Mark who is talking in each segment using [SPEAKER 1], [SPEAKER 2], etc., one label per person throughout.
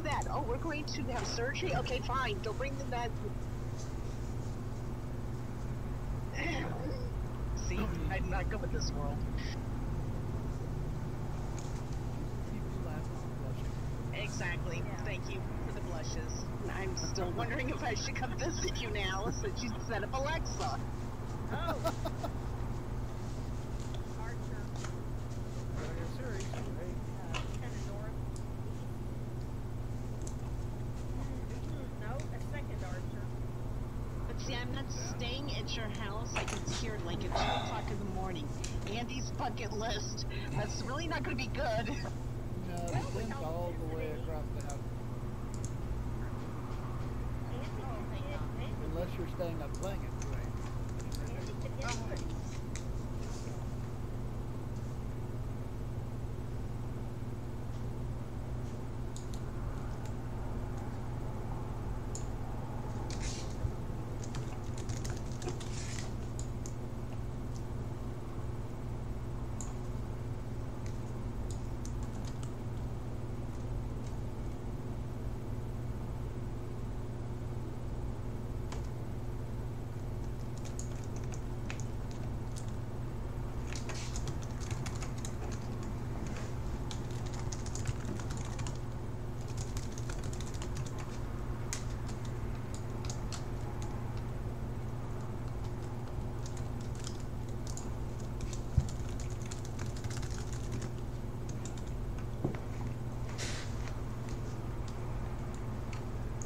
[SPEAKER 1] that? Oh, we're going to have surgery? Okay, fine. Don't bring them that. See, I'm not good with this world. Exactly. Yeah. Thank you for the blushes. I'm still wondering if I should come visit you now since you set up Alexa. Oh. Archer. Siri. Kind of north. No, a second Archer. But see, I'm not staying at your house. I can hear it like at 2 o'clock in the morning. Andy's bucket list. That's really not going to be good.
[SPEAKER 2] No, the wind's all the way across the house. Unless you're staying up playing it, you ain't.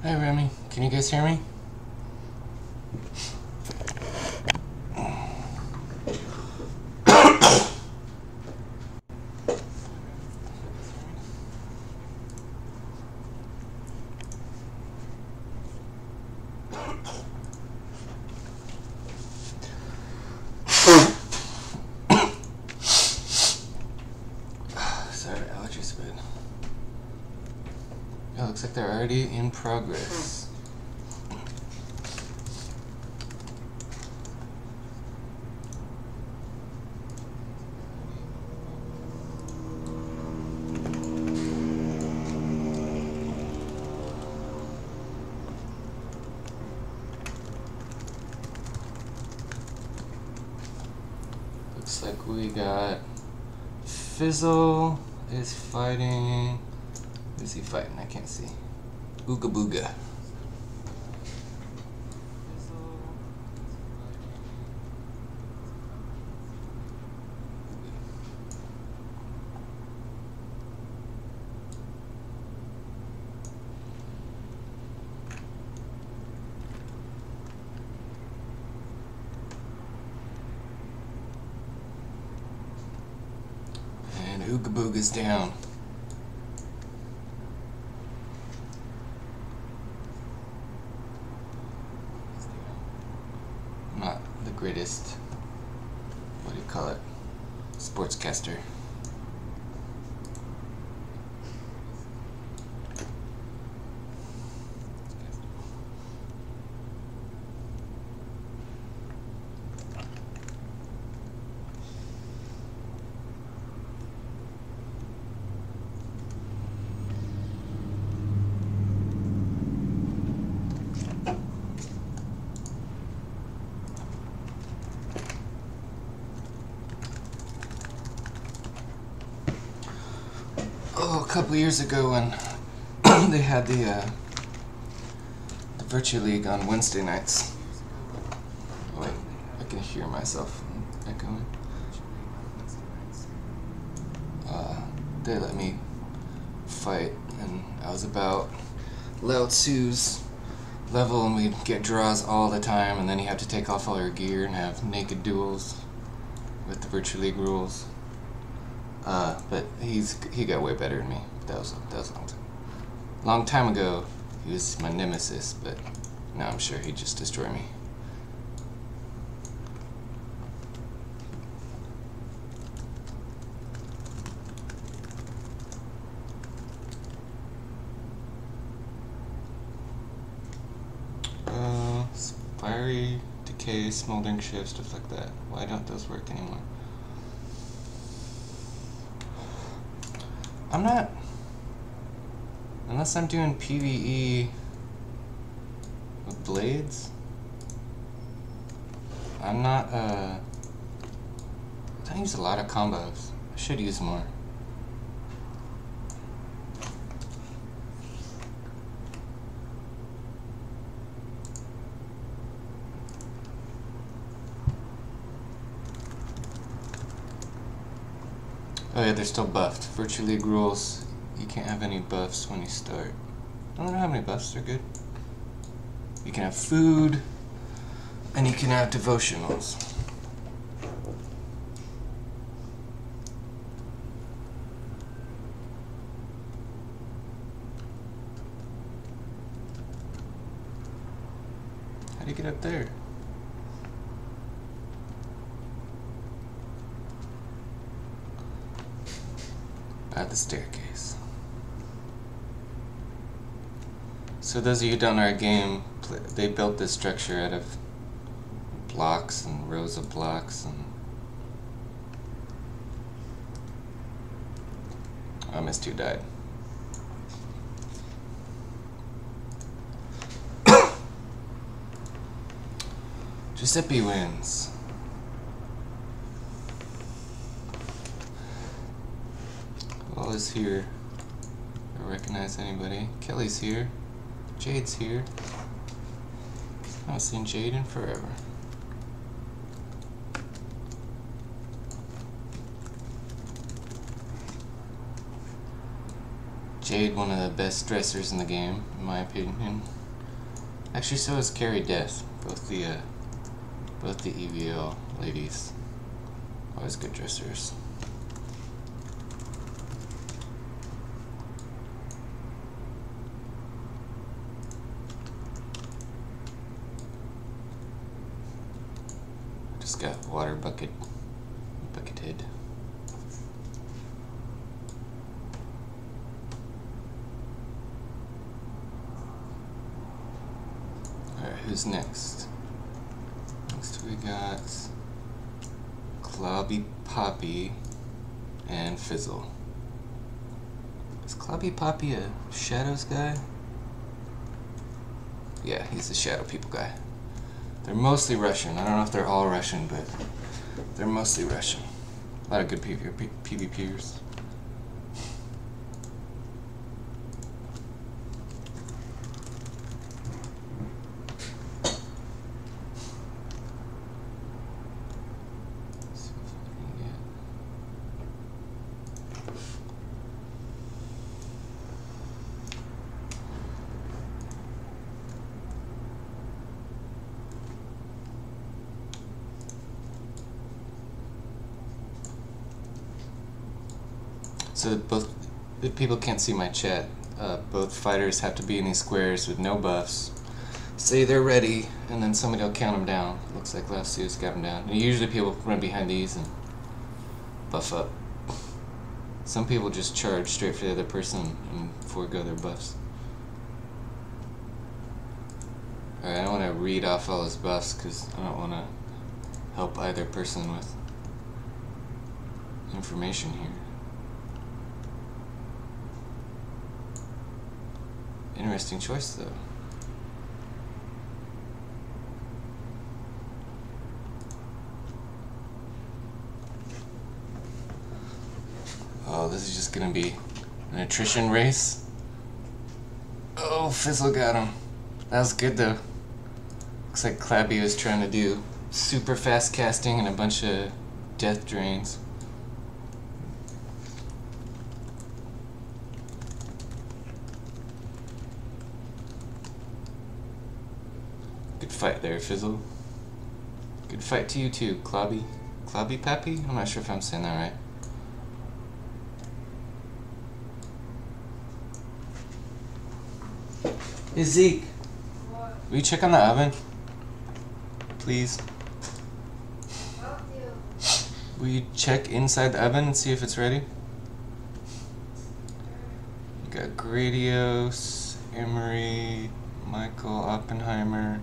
[SPEAKER 3] Hi Remy, can you guys hear me? Sorry, allergies, but it looks like they're already in progress. Looks like we got Fizzle is fighting. Who's he fighting? I can't see. Ooga Booga. And Ooga Booga's down. I'm not the greatest, what do you call it, sportscaster. Oh, a couple years ago when they had the Virtua League on Wednesday nights. Oh, wait, I can hear myself echoing. They let me fight, and I was about Lao Tzu's level, and we'd get draws all the time, and then you have to take off all your gear and have naked duels with the Virtua League rules. But he got way better than me. That was a long time ago. He was my nemesis, but now I'm sure he'd just destroy me. Fiery, decay, smoldering shift, stuff like that. Why don't those work anymore? I'm not Unless I'm doing PvE with blades. I'm not, I don't use a lot of combos. I should use more. Oh yeah, they're still buffed. Virtue League rules, you can't have any buffs when you start. I don't know how many buffs are good. You can have food, and you can have devotionals. How do you get up there? By the staircase. So those of you who don't know our game, they built this structure out of blocks and rows of blocks, and I missed who died. Giuseppe wins. Who is here? I don't recognize anybody. Kelly's here. Jade's here. I haven't seen Jade in forever. Jade, one of the best dressers in the game, in my opinion. Actually, so is Carrie Death. Both the EVO ladies. Always good dressers. Just got water bucketed. Alright, who's next? Next we got Clobby Poppy and Fizzle. Is Clobby Poppy a Shadows guy? Yeah, he's the Shadow People guy. They're mostly Russian. I don't know if they're all Russian, but they're mostly Russian. A lot of good PvPers. So both, if people can't see my chat, both fighters have to be in these squares with no buffs. Say they're ready, and then somebody will count them down. Looks like Lausius got them down. And usually people run behind these and buff up. Some people just charge straight for the other person and forego their buffs. Alright, I don't want to read off all his buffs because I don't want to help either person with information here. Interesting choice, though. Oh, this is just gonna be an attrition race. Oh, Fizzle got him. That was good, though. Looks like Clappy was trying to do super fast casting and a bunch of death drains. Good fight there, Fizzle. Good fight to you too, Clobby. Clobby Pappy? I'm not sure if I'm saying that right. Hey Zeke, what? Will you check on the oven? Please. Will you check inside the oven and see if it's ready? You got Gradios, Emery, Michael Oppenheimer,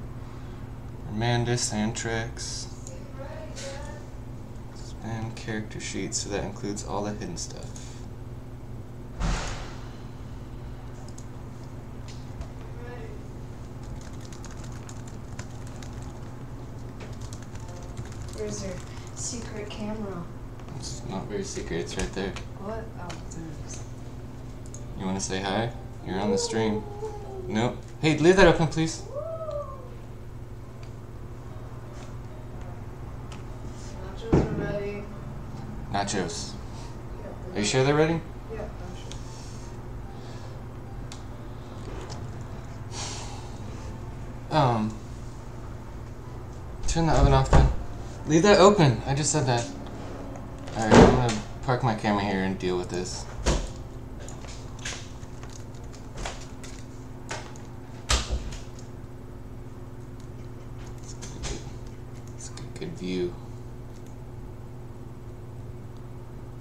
[SPEAKER 3] Amandus, Antrax. Expand character sheet, so that includes all the hidden stuff.
[SPEAKER 4] Where's their secret camera?
[SPEAKER 3] It's not very secret, it's right there.
[SPEAKER 4] What? Oh, thanks.
[SPEAKER 3] You want to say hi? You're on the stream. Nope. Hey, leave that open, please.
[SPEAKER 4] Nachos are ready.
[SPEAKER 3] Nachos.
[SPEAKER 4] Yep,
[SPEAKER 3] Are you sure they're ready?
[SPEAKER 4] Yeah, I'm sure.
[SPEAKER 3] Turn the oven off then. Leave that open. I just said that. Alright, I'm gonna park my camera here and deal with this. It's a good view.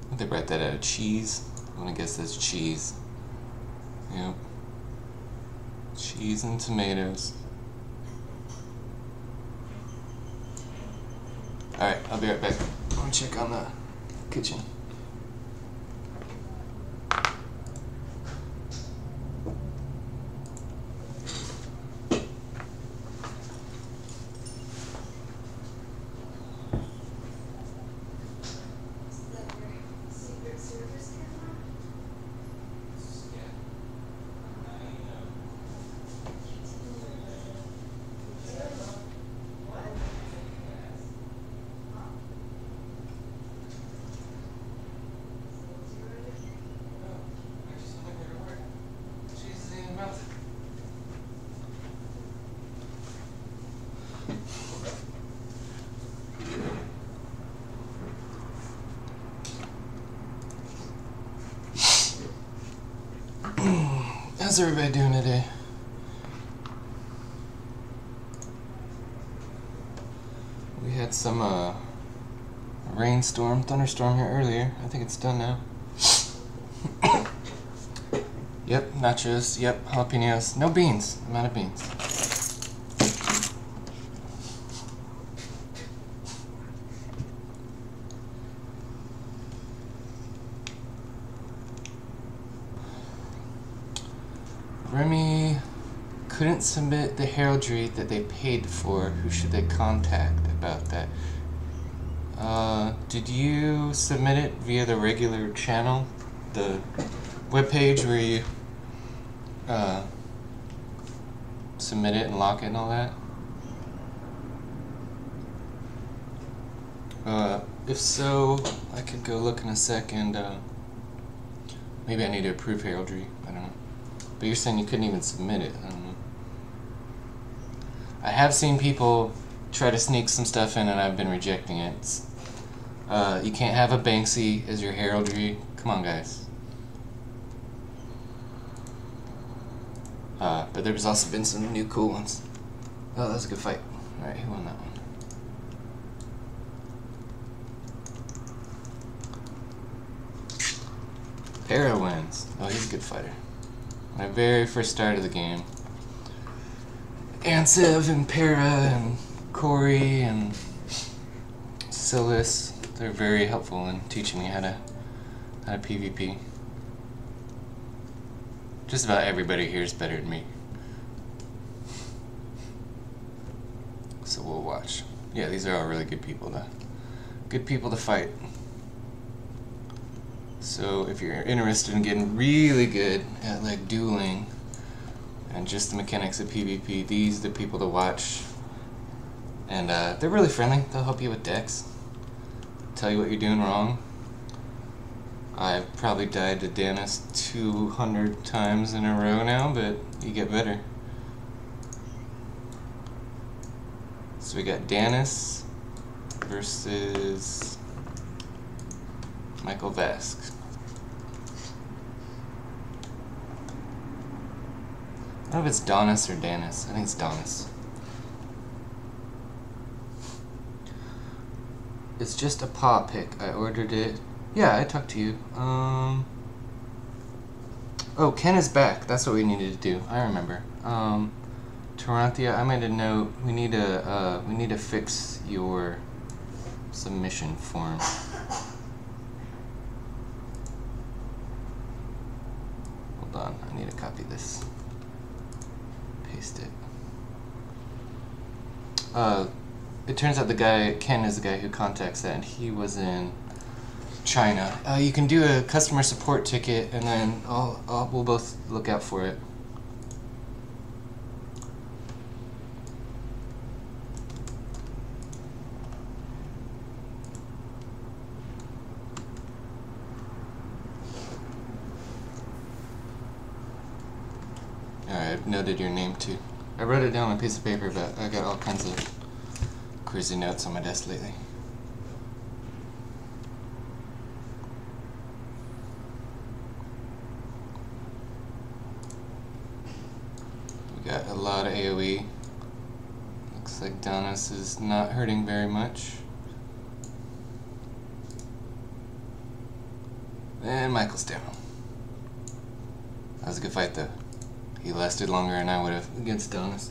[SPEAKER 3] I think they brought that out of cheese. I'm gonna guess that's cheese. Yep. Cheese and tomatoes. Alright, I'll be right back. I'm gonna check on the kitchen. How's everybody doing today? We had some rainstorm, thunderstorm here earlier. I think it's done now. Yep, nachos. Yep, jalapenos. No beans. I'm out of beans. Remy couldn't submit the heraldry that they paid for. Who should they contact about that? Did you submit it via the regular channel? The webpage where you submit it and lock it and all that? If so, I could go look in a second. Maybe I need to approve heraldry. I don't know. But you're saying you couldn't even submit it. I don't know. I have seen people try to sneak some stuff in and I've been rejecting it. You can't have a Banksy as your heraldry. Come on, guys. But there's also been some new cool ones. Oh, that was a good fight. Alright, who won that one? Para wins. Oh, he's a good fighter. My very first start of the game. Ansev and Para and Corey and Silas, they're very helpful in teaching me how to PvP. Just about everybody here is better than me. So we'll watch. Yeah, these are all really good people to fight. So if you're interested in getting really good at like dueling and just the mechanics of PvP, these are the people to watch. And they're really friendly. They'll help you with decks, tell you what you're doing wrong. I've probably died to Danis 200 times in a row now, but you get better. So we got Danis versus Michael Vask. I don't know if it's Donis or Danis. I think it's Donis. It's just a paw pick. I ordered it. Yeah, I talked to you. Oh, Ken is back. That's what we needed to do. I remember. Taranthia, I made a note. We need to fix your submission form. Hold on, I need to copy this. Paste it. it turns out the guy, Ken is the guy who contacts that, and he was in China. You can do a customer support ticket, and then we'll both look out for it. Alright, I've noted your name too. I wrote it down on a piece of paper, but I got all kinds of crazy notes on my desk lately. We got a lot of AoE. Looks like Donis is not hurting very much. And Michael's down. That was a good fight though. He lasted longer than I would have against Donis.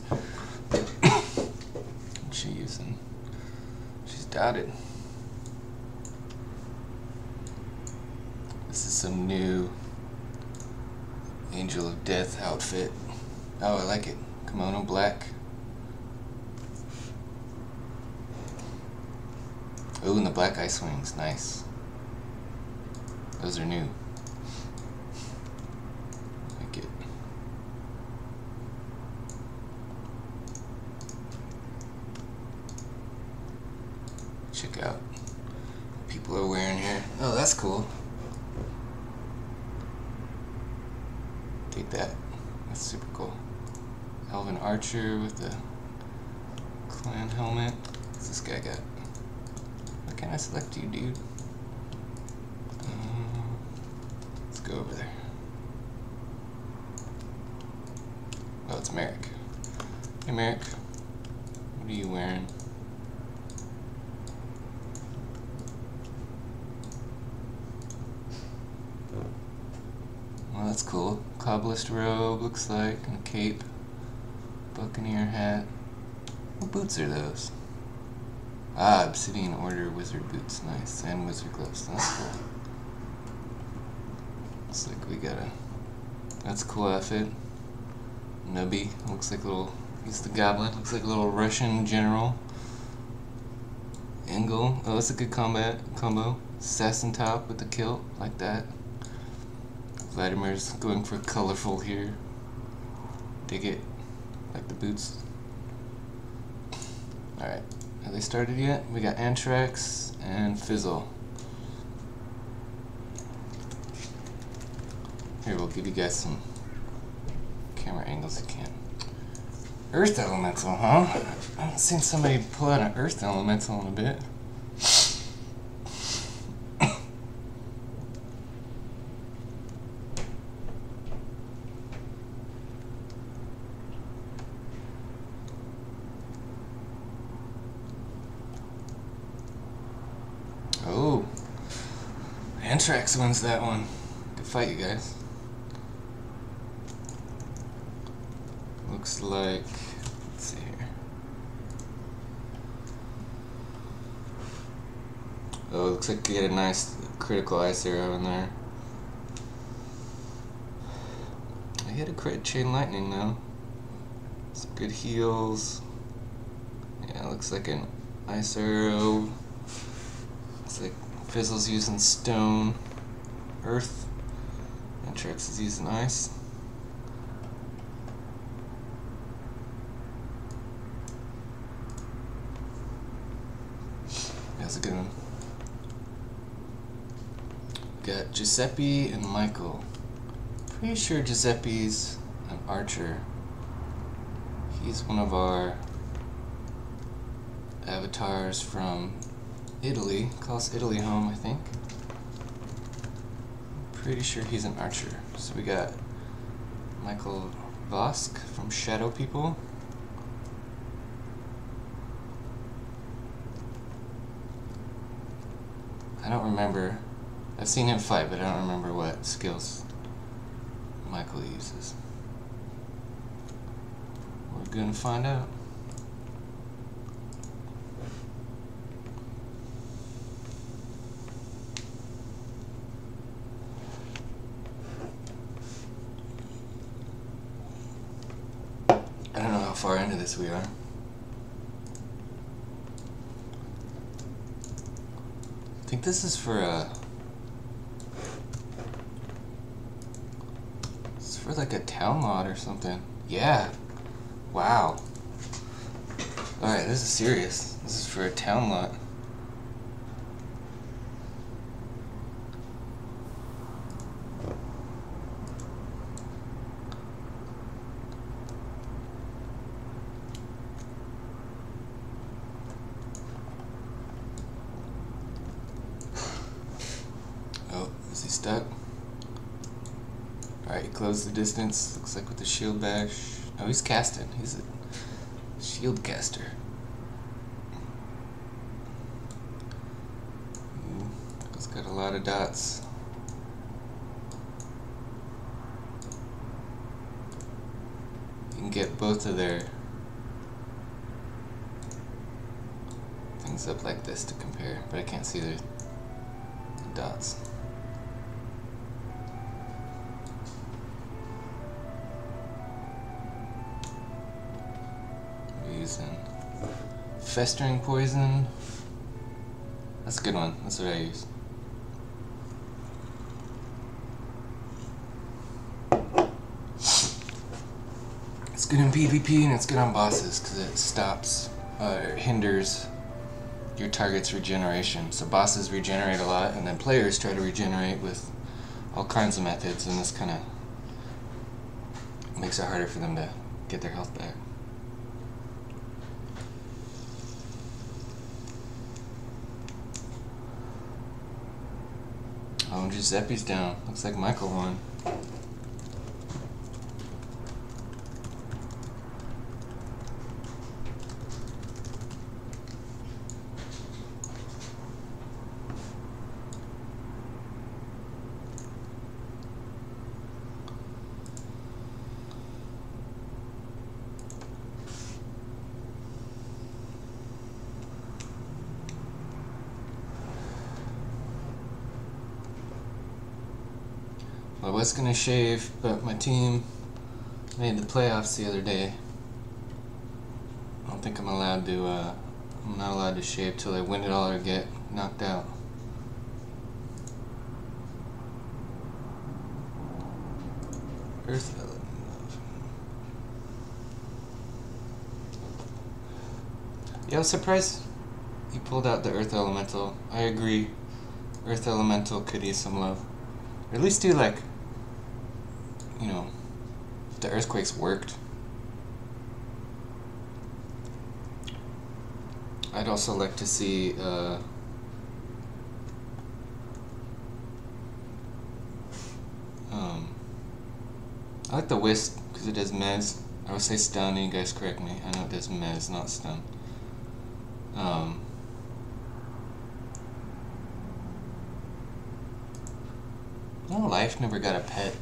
[SPEAKER 3] What's she using? She's dotted. This is some new Angel of Death outfit. Oh, I like it. Kimono black. Oh, and the black ice wings. Nice. Those are new. Like it. Check out what people are wearing here. Oh, that's cool. Take that. That's super cool. Elven Archer with the clan helmet. What's this guy got? Why can't I select you, dude? Let's go over there. Oh, it's Merrick. Hey, Merrick. What are you wearing? Well, that's cool. Cobblist robe, looks like, and a cape. Buccaneer hat. What boots are those? Ah, Obsidian Order wizard boots. Nice. And wizard gloves. That's cool. Looks like we got a... That's a cool outfit. Nubby. Looks like a little... He's the goblin. Looks like a little Russian general. Engel. Oh, that's a good combo. Assassin top with the kilt. Like that. Vladimir's going for colorful here. Dig it. Like the boots. Alright. Have they started yet? We got Anthrax and Fizzle. Here, we'll give you guys some camera angles you can. Earth Elemental, huh? I haven't seen somebody pull out an Earth Elemental in a bit. Oh, Anthrax wins that one. Good fight, you guys. Looks like, let's see here. Oh, looks like you get a nice critical ice arrow in there. I hit a crit chain lightning though. Some good heals. Yeah, looks like an ice arrow. Looks like Fizzle's using stone. Earth. Anthrax is using ice. That's a good one. Got Giuseppe and Michael. Pretty sure Giuseppe's an archer. He's one of our avatars from Italy. Calls Italy home, I think. Pretty sure he's an archer. So we got Michael Vosk from Shadow People. I don't remember. I've seen him fight, but I don't remember what skills Michael uses. We're gonna find out. I don't know how far into this we are. think this is for it's for like a town lot or something. Yeah. Wow. Alright, this is serious. This is for a town lot. Oh, is he stuck? Alright, he closed the distance. Looks like with the shield bash. Oh, he's casting. He's a shield caster. He's got a lot of dots. You can get both of their things up like this to compare, but I can't see the dots. Using festering poison. That's a good one. That's what I use. It's good in PvP and it's good on bosses because it stops or hinders your target's regeneration. So bosses regenerate a lot, and then players try to regenerate with all kinds of methods, and this kind of makes it harder for them to get their health back. Oh, Giuseppe's down. Looks like Michael won. I was gonna shave, but my team made the playoffs the other day. I don't think I'm allowed to, I'm not allowed to shave till I win it all or get knocked out. Earth element. Yeah, I was surprised you pulled out the Earth Elemental. I agree. Earth Elemental could use some love. Or at least do like, you know, if the earthquakes worked. I'd also like to see I like the Wisp because it does mez. I would say stun, and you guys correct me. I know it does mez, not stun. Oh, Life never got a pet.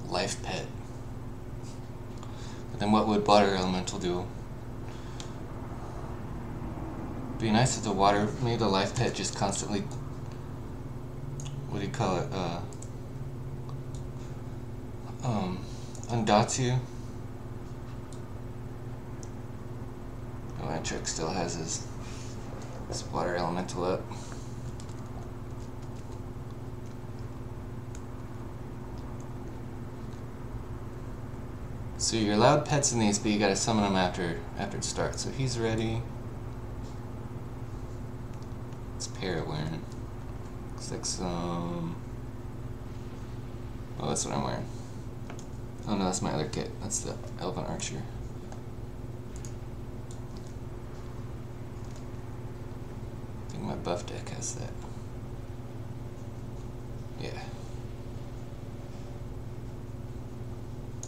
[SPEAKER 3] Life pet. But then what would Water Elemental do? Be nice if the water made a life pet just constantly, what do you call it, undots you. Oh, Antrix still has his water elemental up. So you're allowed pets in these, but you gotta summon them after it starts. So he's ready. It's Para wearing. Looks like some. Oh, that's what I'm wearing. Oh no, that's my other kit. That's the Elven Archer. I think my buff deck has that. Yeah.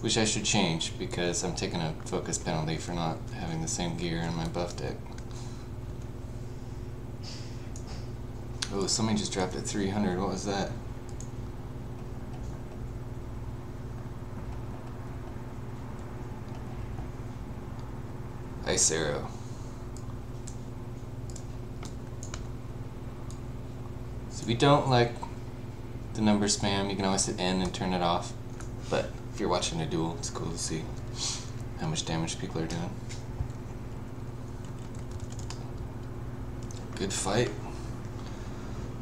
[SPEAKER 3] Which I should change because I'm taking a focus penalty for not having the same gear in my buff deck. Oh, somebody just dropped at 300. What was that? Ice Arrow. So if you don't like the number spam, you can always hit N and turn it off. But if you're watching a duel, it's cool to see how much damage people are doing. Good fight.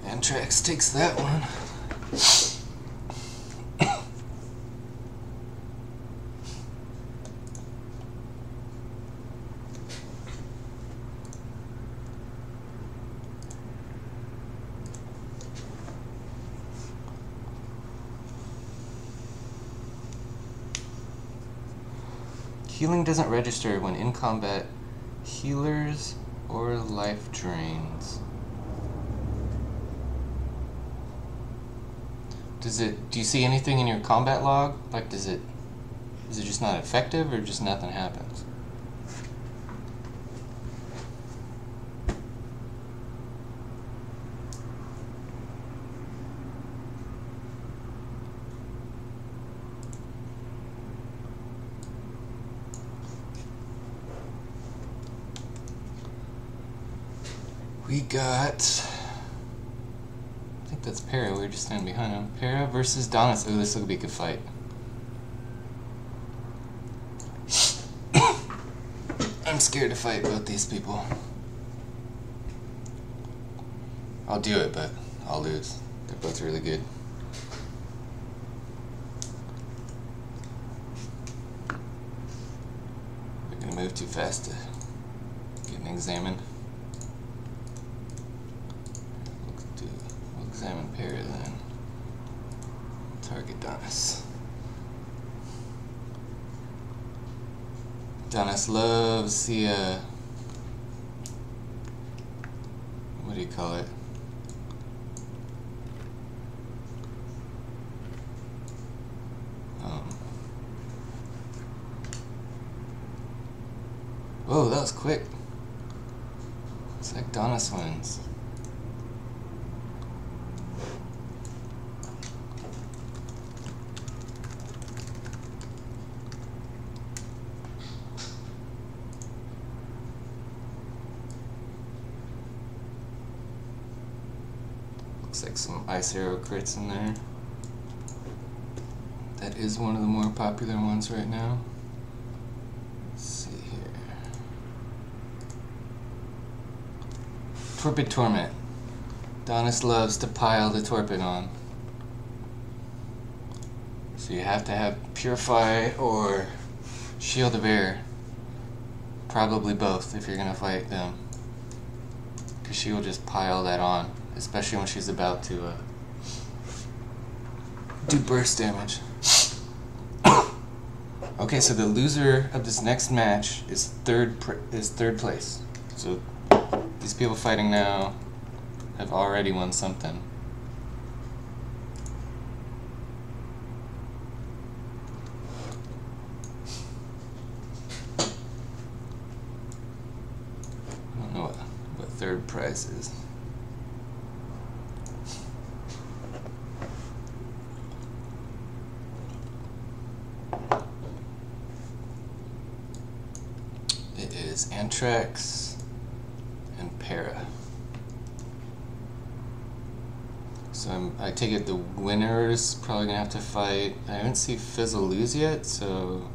[SPEAKER 3] Antrax takes that one. Healing doesn't register when in combat. Healers or life drains. Do you see anything in your combat log? Like, is it just not effective or just nothing happens? We got, I think that's Para, we were just standing behind him. Para versus Donis. Oh, this will be a good fight. I'm scared to fight both these people. I'll do it, but I'll lose. They're both really good. They're gonna move too fast to get examined. We'll examine Para then. Target Donis. Donis loves the, what do you call it? Whoa, that was quick. It's like Donis wins. Looks like some ice arrow crits in there. That is one of the more popular ones right now. Let's see here. Torpid Torment. Donis loves to pile the Torpid on. So you have to have Purify or Shield of Air. Probably both if you're gonna fight them. Because she will just pile that on. Especially when she's about to do burst damage. Okay, so the loser of this next match is third place. So these people fighting now have already won something. I don't know what third prize is. Is Antrax and Para. So I take it the winner's probably gonna have to fight. I haven't seen Fizzle lose yet, so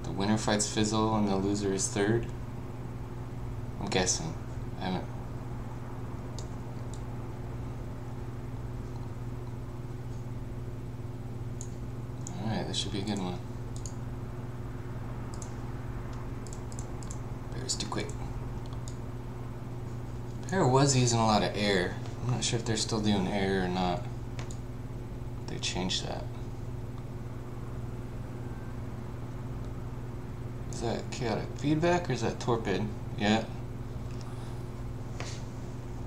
[SPEAKER 3] the winner fights Fizzle and the loser is third. I'm guessing. I haven't. Alright, this should be a good one. Too quick. Para was using a lot of air. I'm not sure if they're still doing air or not. They changed that. Is that chaotic feedback or is that torpid? Yeah.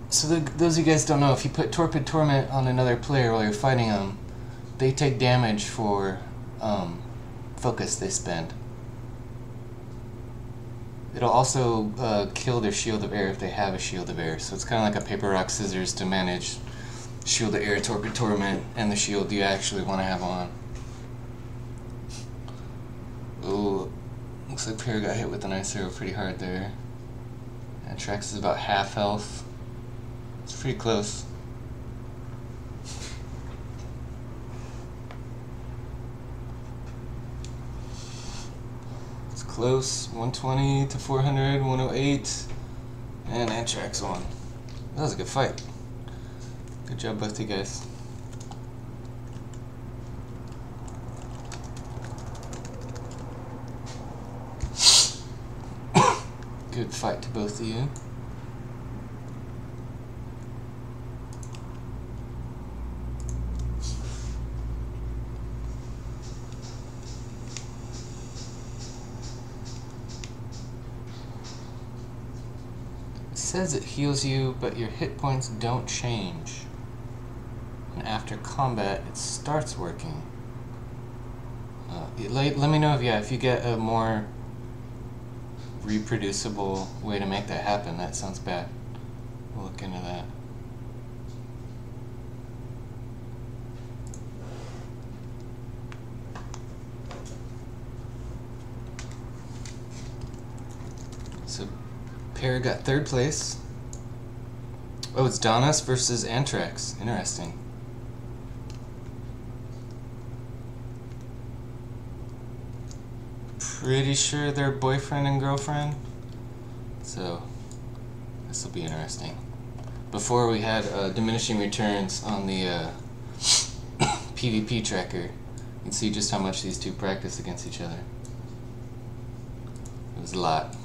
[SPEAKER 3] So those of you guys don't know, if you put Torpid Torment on another player while you're fighting them, they take damage for focus they spend. It'll also kill their Shield of Air if they have a Shield of Air. So it's kind of like a paper, rock, scissors to manage Shield of Air, Torpid Torment, and the shield you actually want to have on. Ooh, looks like Para got hit with an ice arrow pretty hard there. Antrax is about half health. It's pretty close. Close, 120 to 400, 108, and Antrax won. That was a good fight. Good job, both you guys. Good fight to both of you. It says it heals you, but your hit points don't change. And after combat, it starts working. Let me know if you get a more reproducible way to make that happen. That sounds bad. We'll look into that. So, Pear got third place. Oh, it's Donis versus Anthrax. Interesting. Pretty sure they're boyfriend and girlfriend. So, this will be interesting. Before we had diminishing returns on the PvP tracker. You can see just how much these two practice against each other. It was a lot.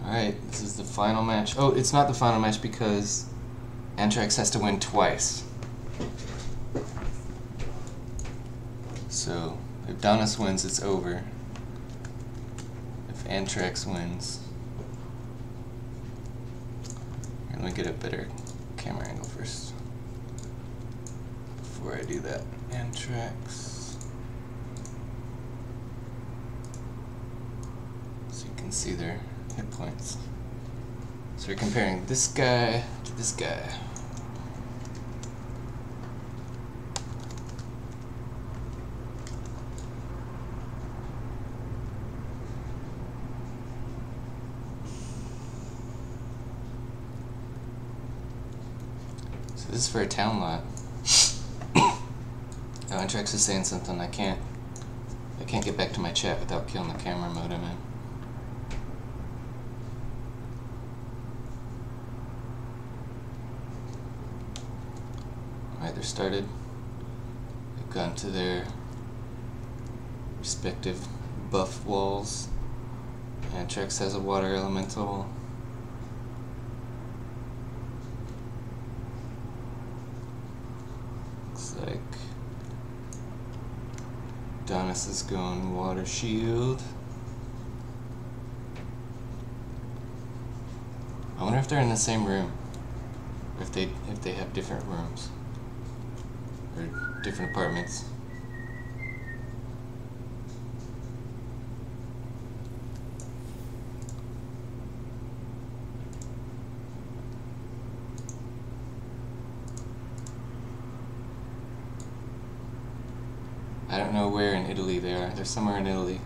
[SPEAKER 3] Alright, this is the final match. Oh, it's not the final match because Anthrax has to win twice. So, if Donis wins, it's over. If Anthrax wins... Let me get a better camera angle first. Before I do that. Anthrax... So you can see their hit points. So we're comparing this guy to this guy. So this is for a town lot. Oh, Anthrax is saying something. I can't get back to my chat without killing the camera mode I'm in. Alright, they're started. They've gone to their respective buff walls. Anthrax has a water elemental. Looks like Donis is going water shield. I wonder if they're in the same room. Or if they have different rooms. Or different apartments. I don't know where in Italy they are. They're somewhere in Italy.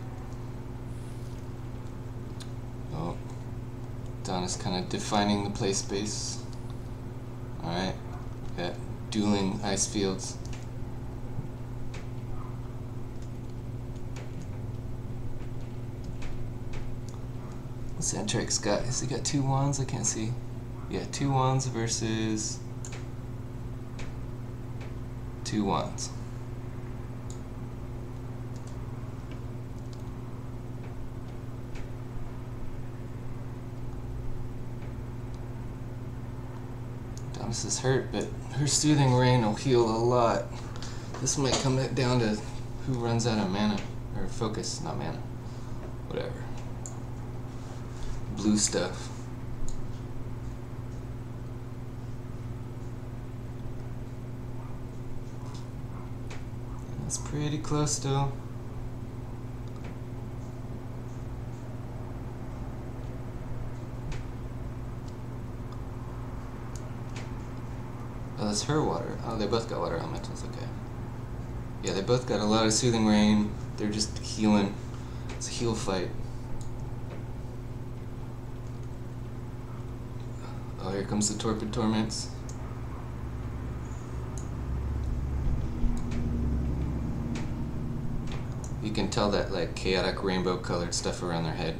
[SPEAKER 3] Oh. Donna's kind of defining the play space. Alright. Got dueling ice fields. What's Anthrax got? Has he got 2 wands? I can't see. Yeah, 2 wands versus 2 wands. Donis is hurt, but her Soothing Rain will heal a lot. This might come back down to who runs out of mana. Or focus, not mana. Whatever. Blue stuff. That's pretty close still. Oh, that's her water. Oh, they both got water elementals, okay. Yeah, they both got a lot of Soothing Rain. They're just healing. It's a heal fight. Oh, here comes the Torpid Torments. You can tell that like chaotic rainbow colored stuff around their head.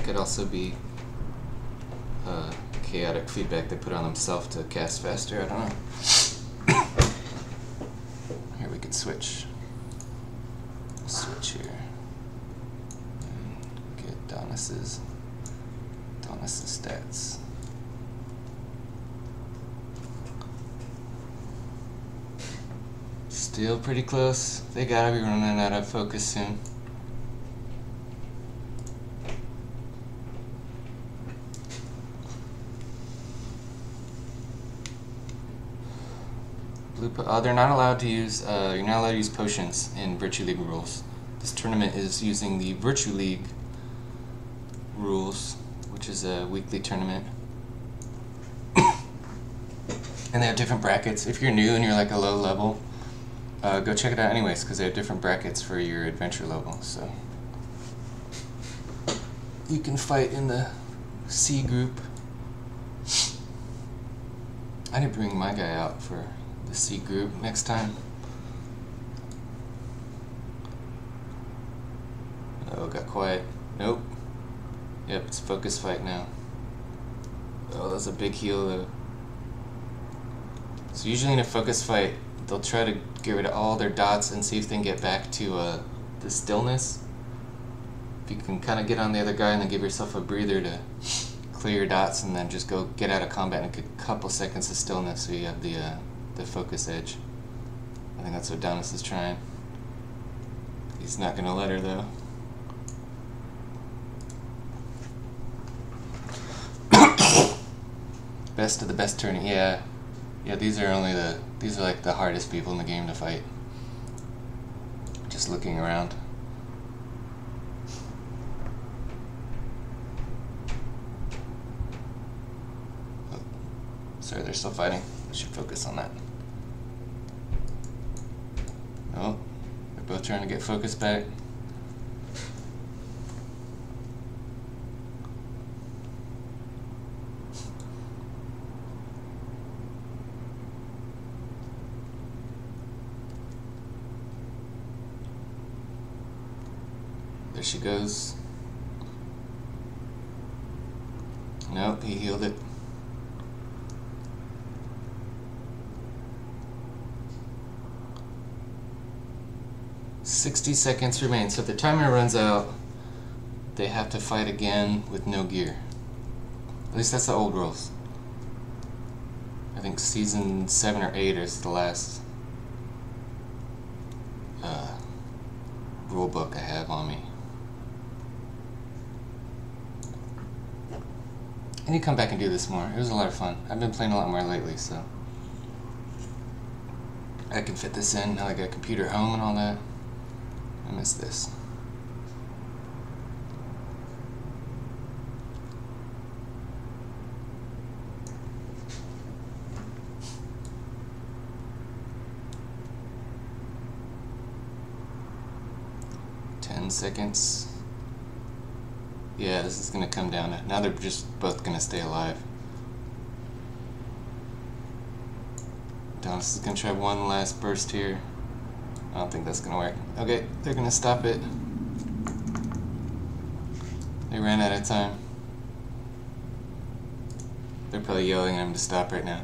[SPEAKER 3] could also be chaotic feedback they put on themselves to cast faster. I don't know. Here we could switch. Switch here. And get Donis's stats. Still pretty close. They gotta be running out of focus soon. They're not allowed to use. You're not allowed to use potions in Virtue League rules. This tournament is using the Virtue League rules, which is a weekly tournament, and they have different brackets. If you're new and you're like a low level, go check it out anyways, because they have different brackets for your adventure level. So you can fight in the C group. I didn't bring my guy out for the C group next time. Oh, got quiet. Nope. Yep, it's focus fight now. Oh, that's a big heal though. So usually in a focus fight, they'll try to get rid of all their dots and see if they can get back to the stillness. If you can kind of get on the other guy and then give yourself a breather to clear your dots and then just go get out of combat in a couple seconds of stillness so you have the focus edge. I think that's what Donis is trying. He's not going to let her though. Best of the best tourney, yeah. Yeah, these are like the hardest people in the game to fight. Just looking around. Oh, sorry, they're still fighting. I should focus on that. Oh, they're both trying to get focus back. There she goes. Nope, he healed it. "60 seconds remain." So if the timer runs out, they have to fight again with no gear. At least that's the old rules. I think season 7 or 8 is the last rule book I have on me. I need to come back and do this more. It was a lot of fun. I've been playing a lot more lately, so I can fit this in. Now I got a computer at home and all that. I miss this. Seconds. Yeah, this is gonna come down to, now they're just both gonna stay alive. Donis is gonna try one last burst here. I don't think that's gonna work. Okay, they're gonna stop it. They ran out of time. They're probably yelling at him to stop right now.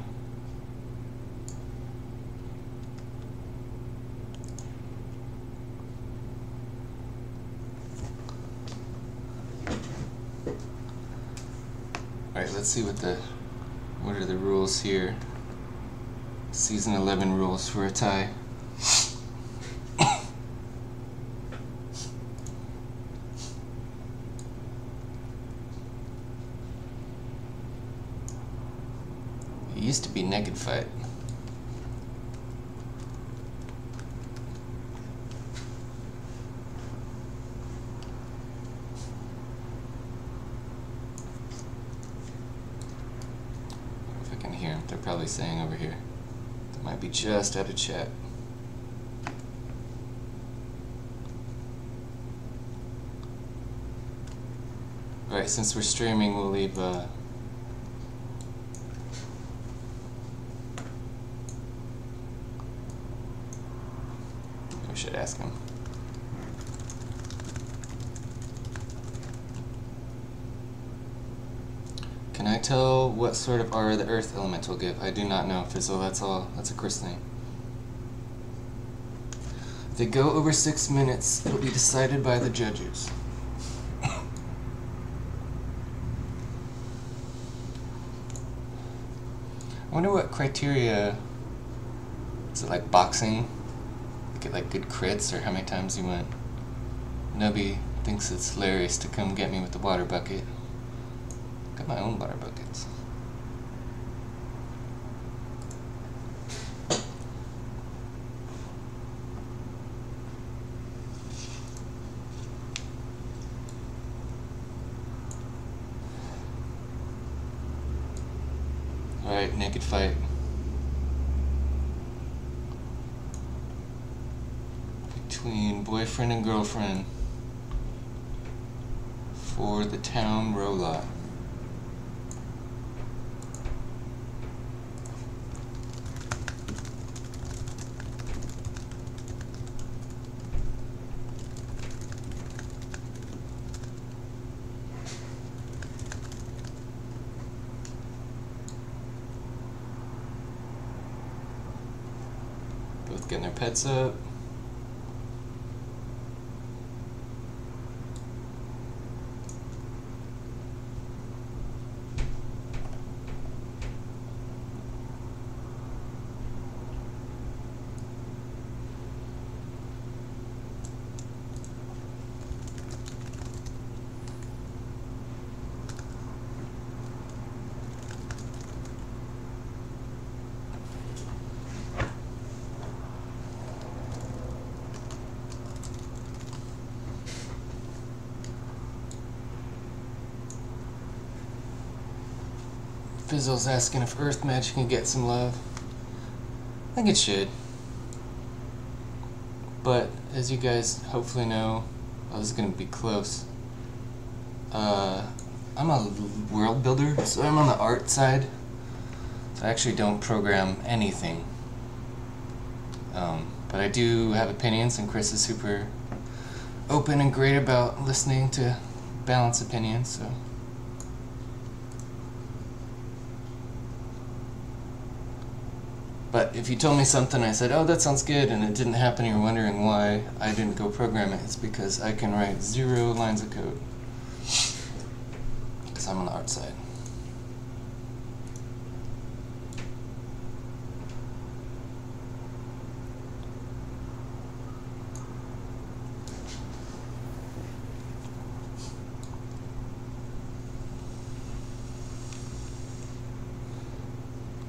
[SPEAKER 3] Alright, let's see what are the rules here. Season 11 rules for a tie. It used to be naked fight. They're probably saying over here. They might be just out of chat. Alright, since we're streaming, we'll leave we should ask him. tell what sort of aura the earth element will give? I do not know, Fizzle. That's all. That's a Chris thing. If they go over 6 minutes, it'll be decided by the judges. I wonder what criteria. Is it like boxing? Get like good crits, or how many times you went? Nubby thinks it's hilarious to come get me with the water bucket. Got my own water buckets. Alright, naked fight. Between boyfriend and girlfriend for the town row lot. Both getting their pets up. Fizzle's asking if Earth Magic can get some love. I think it should. But, as you guys hopefully know, I was going to be close. I'm a world builder, so I'm on the art side. So I actually don't program anything. But I do have opinions, and Chris is super open and great about listening to balanced opinions, so... But if you told me something, I said, oh, that sounds good, and it didn't happen, and you're wondering why I didn't go program it, it's because I can write 0 lines of code. Because I'm on the art side.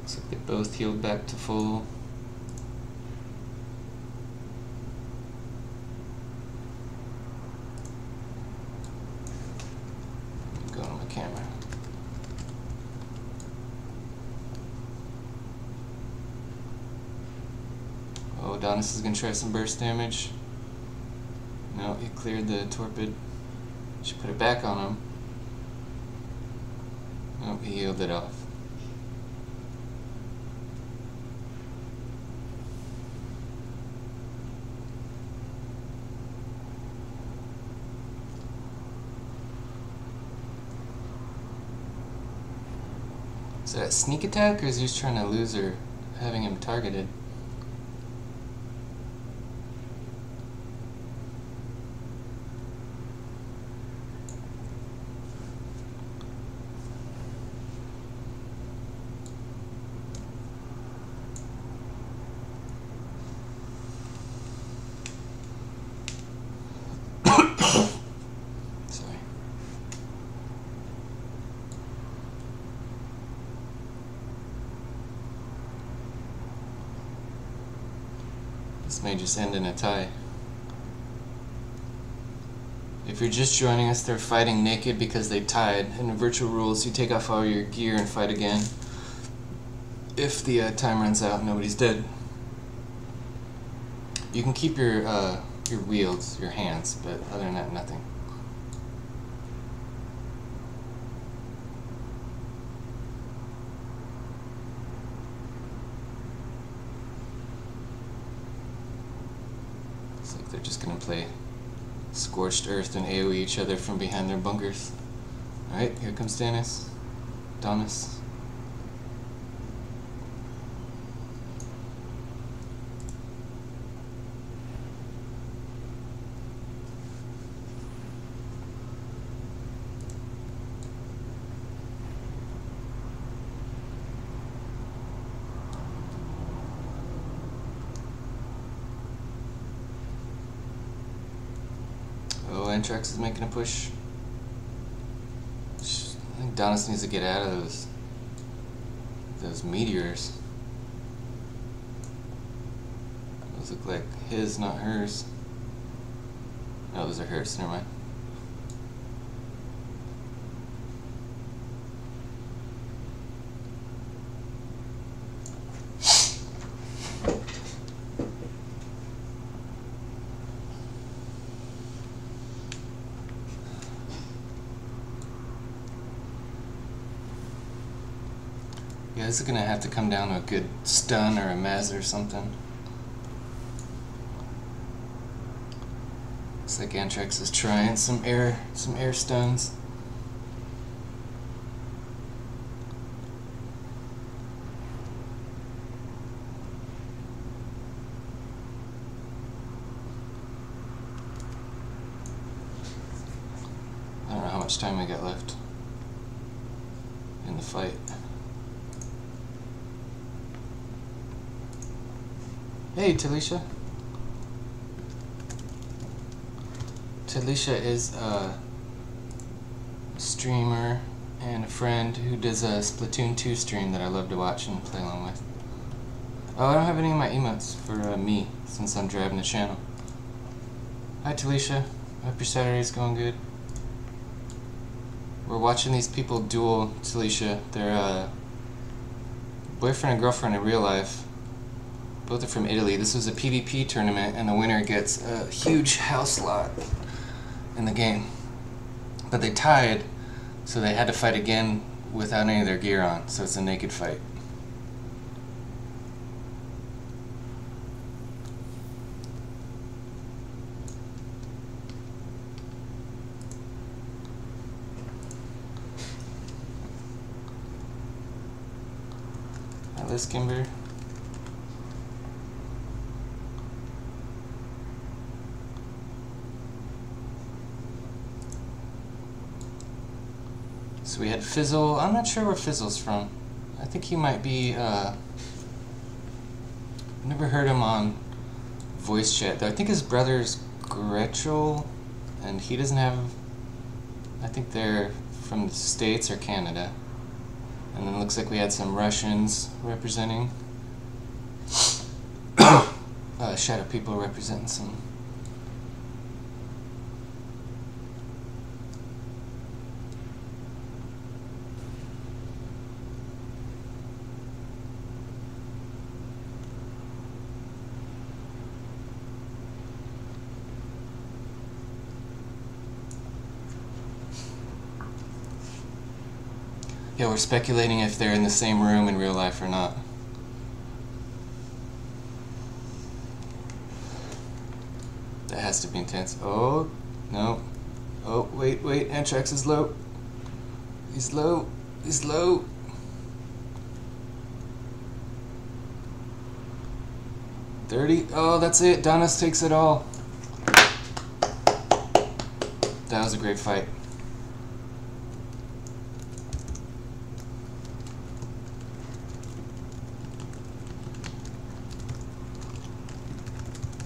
[SPEAKER 3] Looks like they both healed back to full. Go on my camera. Oh, Adonis is gonna try some burst damage. No, he cleared the torpid. Should put it back on him. Nope, he healed it off. Is that a sneak attack, or is he just trying to lose her, having him targeted? Sorry. This may just end in a tie. If you're just joining us, they're fighting naked because they tied. In virtual rules, you take off all your gear and fight again. If the time runs out, nobody's dead. You can keep your wields, your hands, but other than that, nothing. Looks like they're just gonna play Scorched Earth and AoE each other from behind their bunkers. Alright, here comes Stannis. Donis. Oh, Antrax is making a push. I think Donis needs to get out of those meteors. Those look like his, not hers. No, those are hers. Never mind. Yeah, this is gonna have to come down to a good stun or a mez or something. Looks like Antrax is trying some air stuns. I don't know how much time we got left in the fight. Hey, Talisha. Talisha is a streamer and a friend who does a Splatoon 2 stream that I love to watch and play along with. Oh, I don't have any of my emotes for me since I'm driving the channel. Hi, Talisha. Hope your Saturday's going good. We're watching these people duel, Talisha. They're boyfriend and girlfriend in real life. Both are from Italy. This was a PvP tournament, and the winner gets a huge house lot in the game. But they tied, so they had to fight again without any of their gear on, so it's a naked fight. Hi, Liz Kimber. So we had Fizzle. I'm not sure where Fizzle's from. I think he might be, I've never heard him on voice chat, though. I think his brother's Gretchel, and he doesn't have, I think they're from the States or Canada. And then it looks like we had some Russians representing. Shadow people representing some. Yeah, we're speculating if they're in the same room in real life or not. That has to be intense. Oh, no. Oh, wait, Antrax is low. He's low. He's low. $30. Oh, that's it. Donis takes it all. That was a great fight.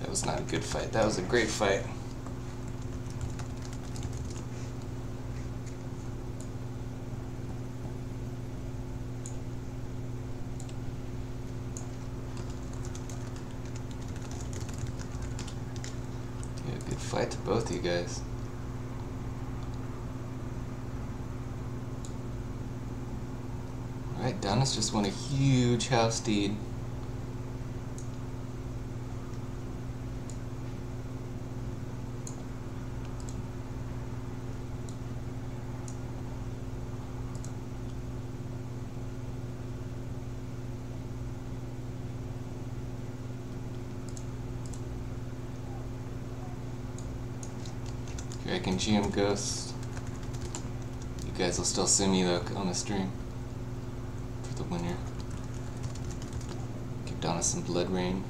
[SPEAKER 3] That was not a good fight. That was a great fight. Yeah, good fight to both of you guys. Alright, Donis just won a huge house deed. Greg and GM Ghost. You guys will still see me though on the stream. winner. Give Donna some blood rain.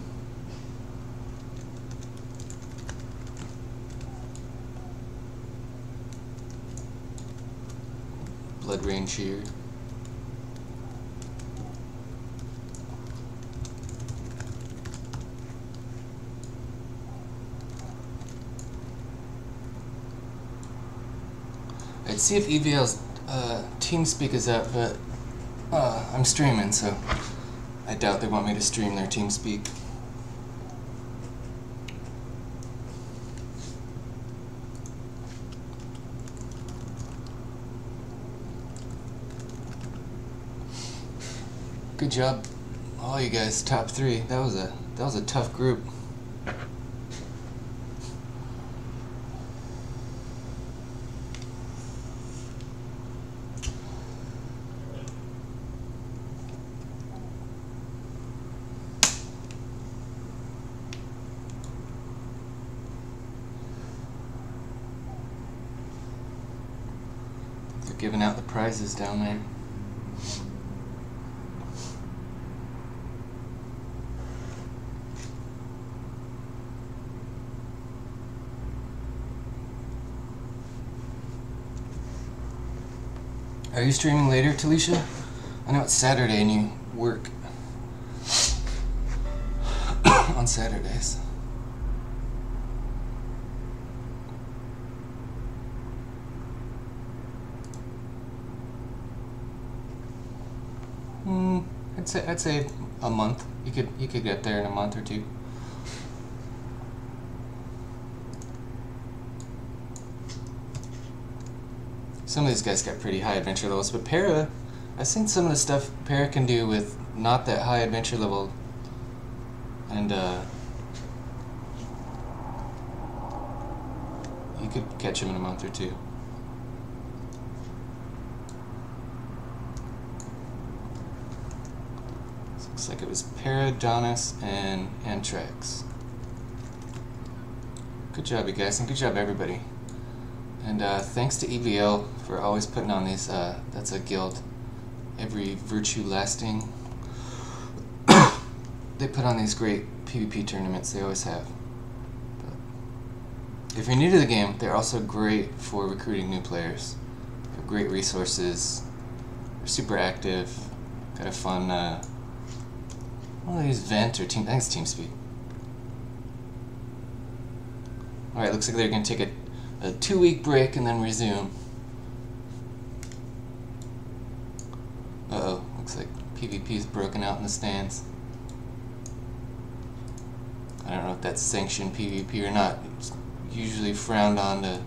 [SPEAKER 3] Blood rain cheer. I'd see if EVL's TeamSpeak is up, but I'm streaming, so I doubt they want me to stream their TeamSpeak. Good job, all you guys, top 3. That was a tough group. They're giving out the prizes down there. Are you streaming later, Talisha? I know it's Saturday and you work on Saturdays. I'd say a month. You could get there in a month or 2. Some of these guys got pretty high adventure levels, but Para, I've seen some of the stuff Para can do with not that high adventure level, and you could catch him in a month or 2. So looks like it was Para, Donis, and Antrax. Good job, you guys, and good job, everybody. And thanks to EVL for always putting on these, that's a guild, every virtue lasting. They put on these great PvP tournaments, they always have. But if you're new to the game, they're also great for recruiting new players. They have great resources, they're super active, got a fun, well, they use Vent or Team, I think it's TeamSpeak. Alright, looks like they're going to take a 2-week break and then resume. Uh-oh, looks like PvP's broken out in the stands. I don't know if that's sanctioned PvP or not. It's usually frowned on to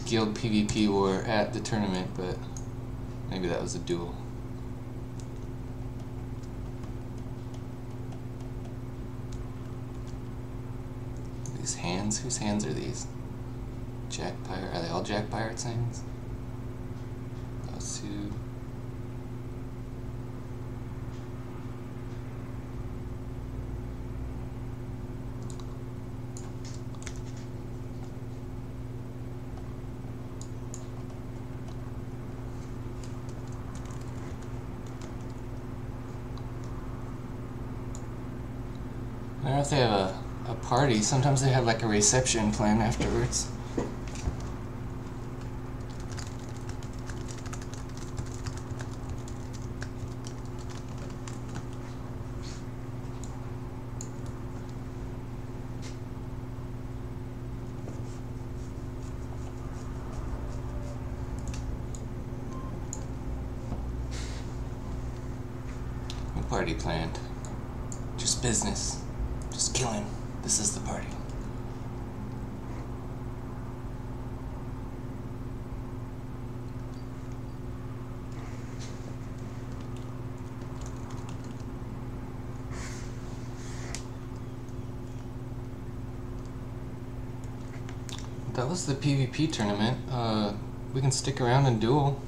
[SPEAKER 3] guild PvP war at the tournament, but maybe that was a duel. These hands? Whose hands are these? Jack Pirate? Are they all Jack Pirate's hands? Those 2. I don't know if they have a party. Sometimes they have like a reception planned afterwards. No party planned. Just business. Just killing. This is the party. That was the PvP tournament. We can stick around and duel.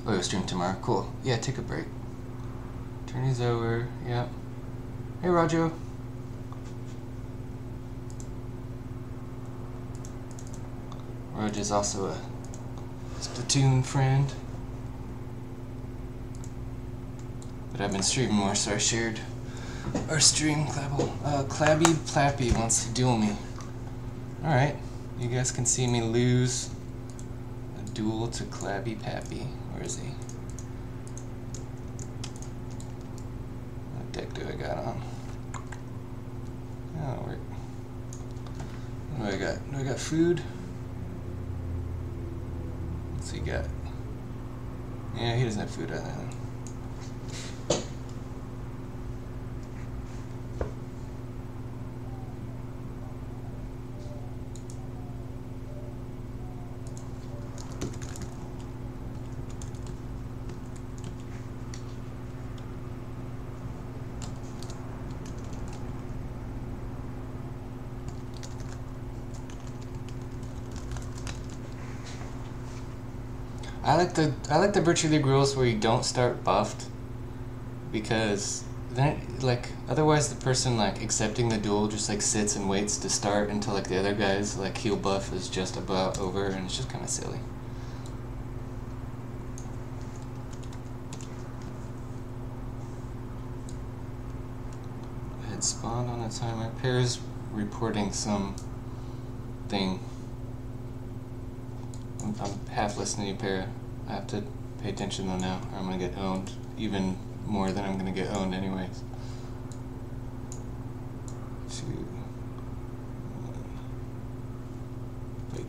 [SPEAKER 3] Oh, you'll stream tomorrow? Cool. Yeah, take a break. Tourney's over. Yeah. Hey, Roger. Roach is also a Splatoon friend. But I've been streaming more, so I shared our stream. Clabby Plappy wants to duel me. Alright, you guys can see me lose a duel to Clabby Pappy. Where is he? What deck do I got on? Oh, what do I got? Do I got food? What's he got? Yeah, he doesn't have food on that. I like the Virtue League rules where you don't start buffed, because then like otherwise the person like accepting the duel just like sits and waits to start until like the other guy's like heal buff is just about over, and it's just kind of silly. I had spawned on a timer. Pair's reporting some thing. I'm half listening to you, Para. I have to pay attention though now, or I'm gonna get owned even more than I'm gonna get owned anyways. 2, 1. Wait.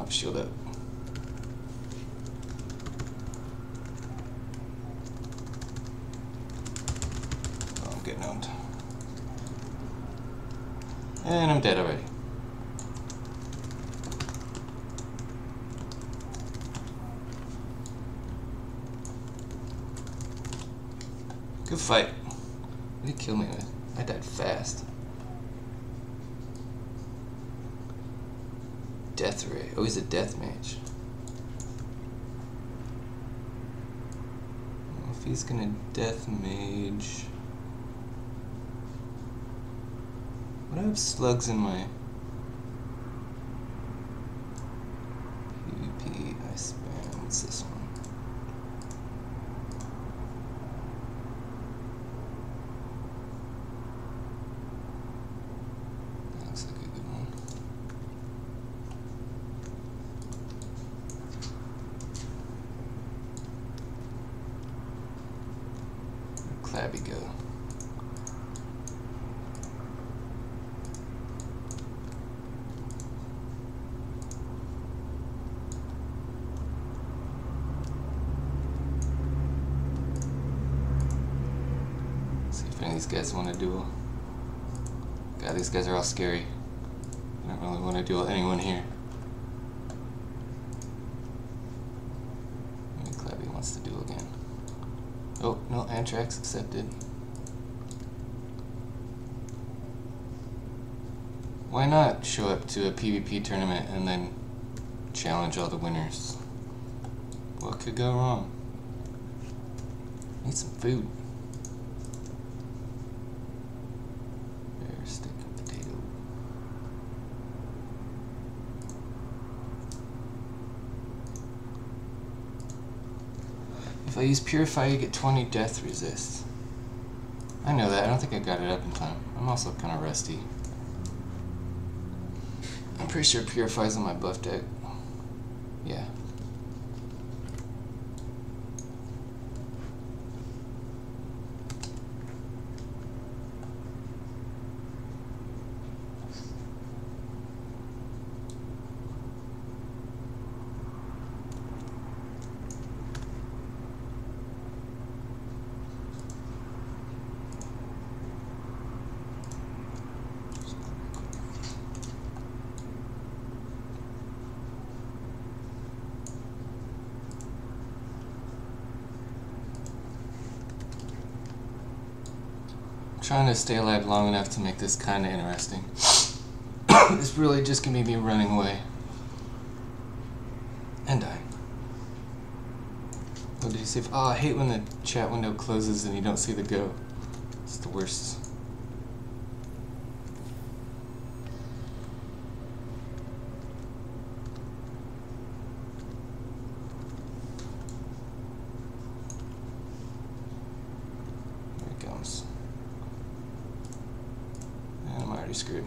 [SPEAKER 3] Shield up. Oh, I'm getting owned. And I'm dead already. Good fight. What did he kill me with? I died fast. Death ray. Oh, he's a death mage. Well, if he's gonna death mage, what do I have slugs in my PvP? I spam. What's this one? That looks like a good one. Clabby go. See if any of these guys want to duel. God, these guys are all scary. I don't really want to duel anyone here. Maybe Clabby wants to duel again. Oh, no, Antrax accepted. Why not show up to a PvP tournament and then challenge all the winners? What could go wrong? Need some food. Bear stick and potato. If I use Purify, you get 20 death resist. I know that. I don't think I got it up in time. I'm also kind of rusty. I'm pretty sure Purify's on my buff deck. Yeah. trying to stay alive long enough to make this kind of interesting. It's really just gonna be me running away. And dying. What did you say? Oh, I hate when the chat window closes and you don't see the go. It's the worst. Here it comes. And I'm already screwed.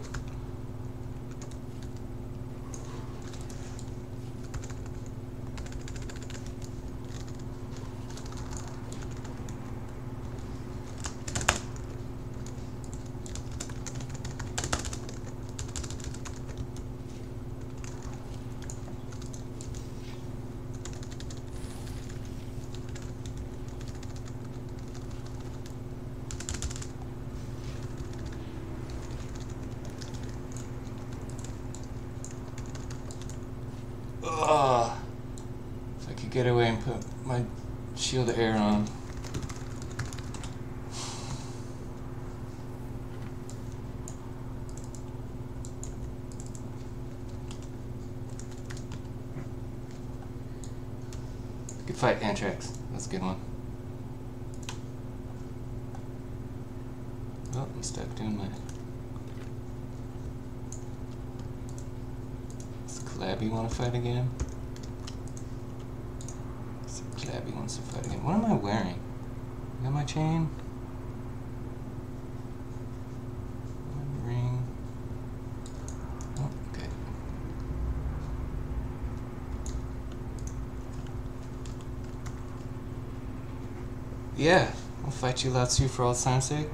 [SPEAKER 3] Ugh. If I could get away and put my shield of air on. Good fight, Anthrax. That's a good one. Oh, I'm stuck doing my... Clabby want to fight again? Clabby wants to fight again. What am I wearing? I got my chain? My ring. Oh, okay. Yeah, I'll fight you, Latsu, for all time's sake.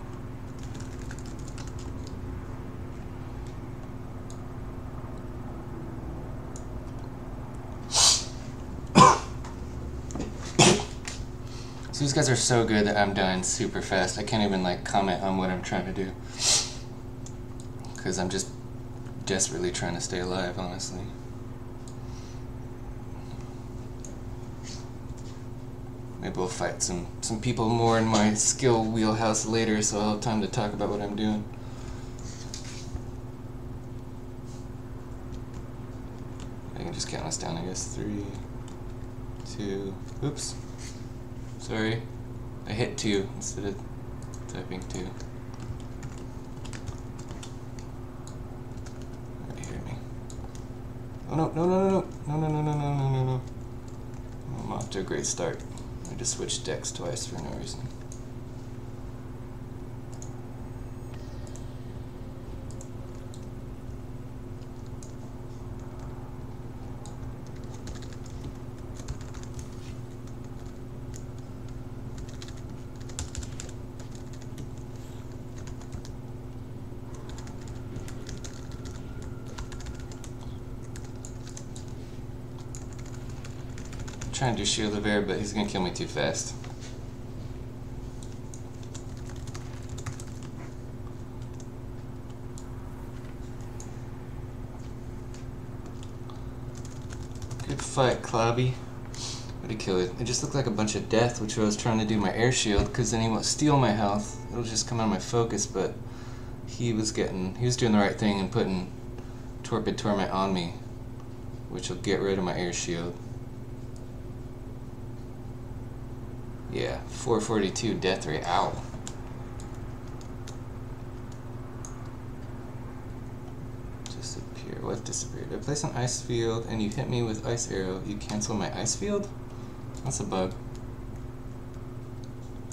[SPEAKER 3] So these guys are so good that I'm dying super fast. I can't even like comment on what I'm trying to do. Because I'm just desperately trying to stay alive, honestly. Maybe we'll fight some people more in my skill wheelhouse later, so I'll have time to talk about what I'm doing. I can just count us down, I guess. 3, 2, oops. Sorry, I hit 2 instead of typing 2. Alright, hear me. Oh no, no, no, no, no, no, no, no, no, no, no, no. I'm off to a great start. I just switched decks twice for no reason. Trying to do Shield of Air, but he's gonna kill me too fast. Good fight, Clobby. What'd he kill it? It just looked like a bunch of death, which I was trying to do my air shield, because then he won't steal my health. It'll just come out of my focus, but he was doing the right thing and putting Torpid Torment on me, which will get rid of my air shield. Yeah, 442 death rate. Ow. Disappear. What disappeared? I place an ice field and you hit me with ice arrow. You cancel my ice field? That's a bug.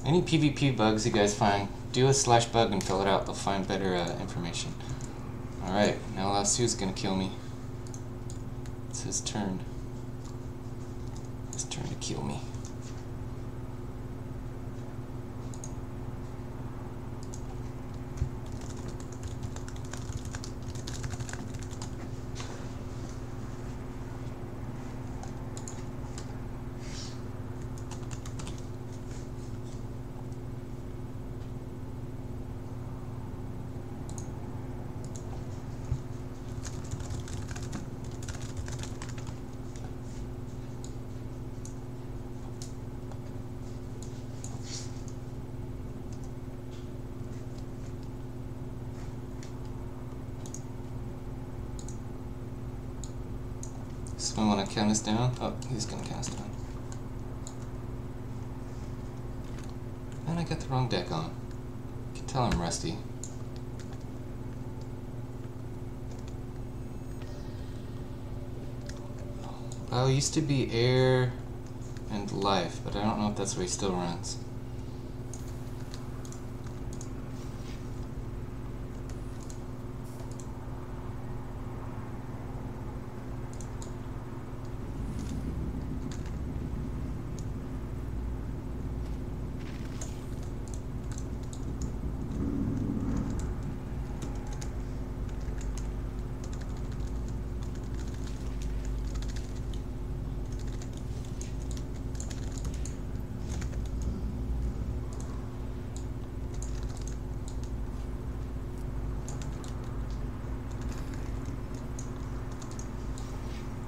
[SPEAKER 3] Any PvP bugs you guys find, do a /bug and fill it out. They'll find better information. Alright, now Lasu's gonna kill me. It's his turn. His turn to kill me. Someone want to count us down? Oh, he's gonna count us down. And I got the wrong deck on. You can tell I'm rusty. Oh, it used to be air and life, but I don't know if that's where he still runs.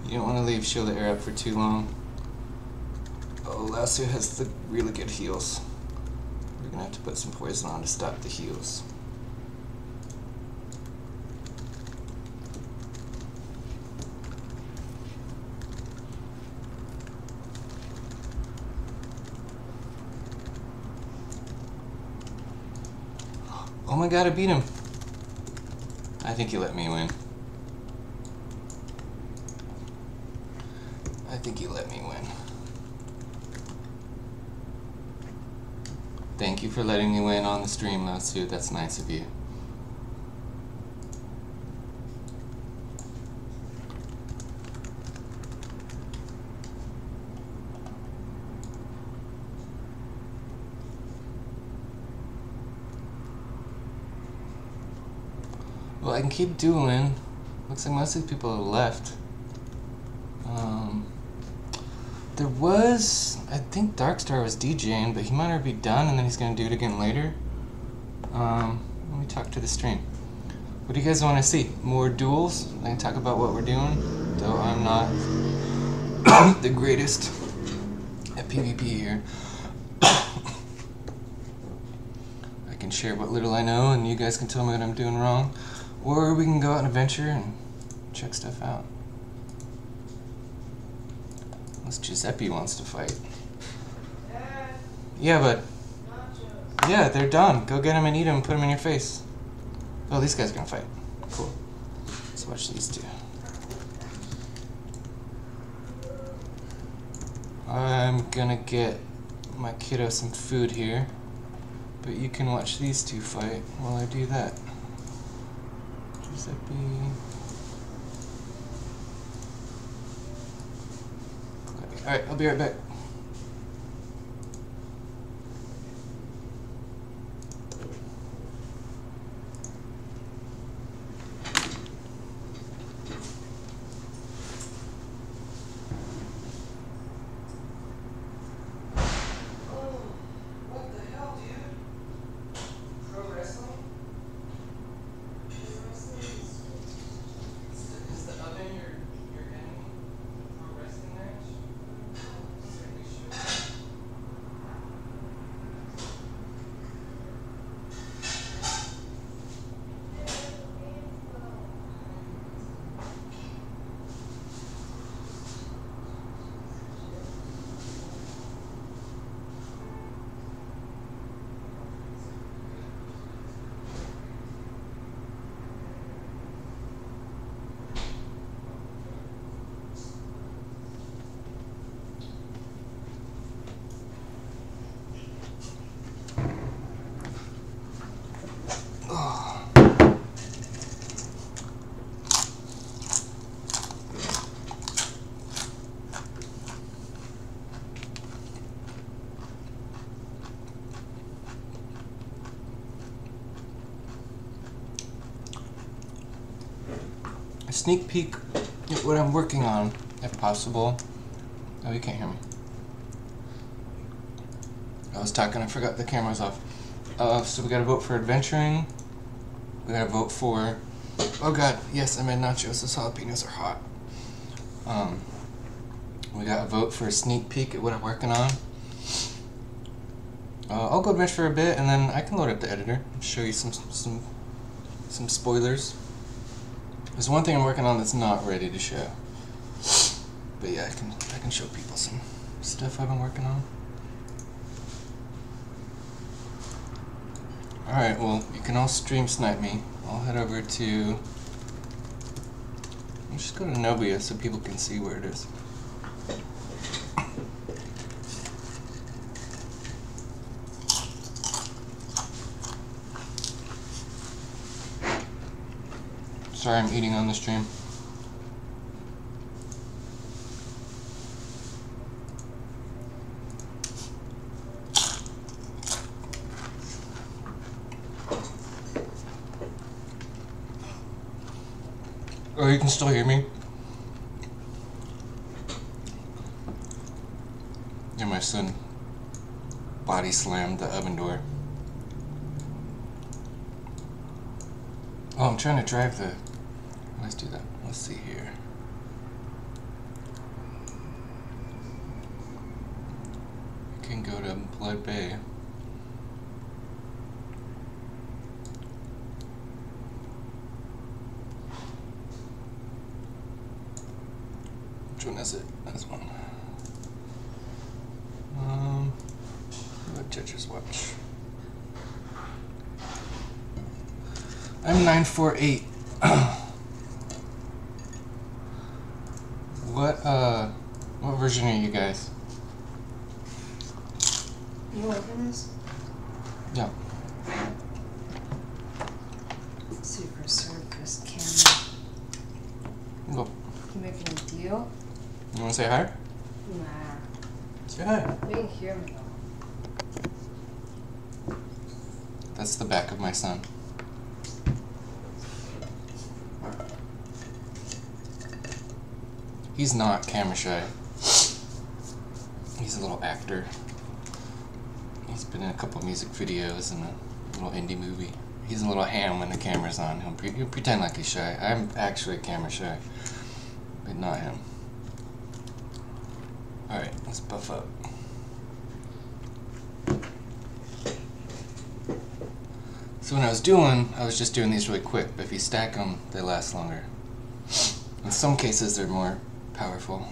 [SPEAKER 3] You don't want to leave Shield the Air up for too long. Oh, Lasso has the really good heals. We're gonna have to put some poison on to stop the heals. Oh my god, I beat him. I think he let me win. I think you let me win. Thank you for letting me win on the stream, Lasso. That's nice of you. Well, I can keep dueling. Looks like most of the people have left. There was, I think Darkstar was DJing, but he might already be done, and then he's gonna do it again later. Let me talk to the stream. What do you guys want to see? More duels? I can talk about what we're doing, though I'm not the greatest at PvP here. I can share what little I know, and you guys can tell me what I'm doing wrong. Or we can go out and adventure and check stuff out. Unless Giuseppe wants to fight. Yeah, but... Yeah, they're done. Go get them and eat them and put them in your face. Oh, these guys are gonna fight. Cool. Let's watch these two. I'm gonna get my kiddo some food here. But you can watch these two fight while I do that. Giuseppe... Alright, I'll be right back. Sneak peek at what I'm working on, if possible. Oh, you can't hear me. I was talking, I forgot the camera's off. So we gotta vote for adventuring. We gotta vote for... Oh god, yes, I made nachos. Those jalapenos are hot. We gotta vote for a sneak peek at what I'm working on. I'll go adventure for a bit, and then I can load up the editor and show you some spoilers. There's one thing I'm working on that's not ready to show. But yeah, I can show people some stuff I've been working on. Alright, well, you can all stream snipe me. I'll head over to... I'll just go to Nobia so people can see where it is. Sorry, I'm eating on the stream. Oh, you can still hear me? Yeah, my son body slammed the oven door. Oh, I'm trying to drive the... Let's do that. Let's see here. You can go to Blood Bay. Which one is it? This one. Let Judges watch. I'm 948. What version are you guys?
[SPEAKER 4] You open this?
[SPEAKER 3] Yeah.
[SPEAKER 4] Super Surface camera.
[SPEAKER 3] Go.
[SPEAKER 4] You making a deal?
[SPEAKER 3] You wanna say hi?
[SPEAKER 4] Nah.
[SPEAKER 3] Say hi.
[SPEAKER 4] You can hear me though.
[SPEAKER 3] That's the back of my son. He's not camera shy. He's a little actor. He's been in a couple music videos and a little indie movie. He's a little ham when the camera's on. He'll pretend like he's shy. I'm actually camera shy, but not him. Alright, let's buff up. So when I was just doing these really quick, but if you stack them, they last longer. In some cases, they're more powerful.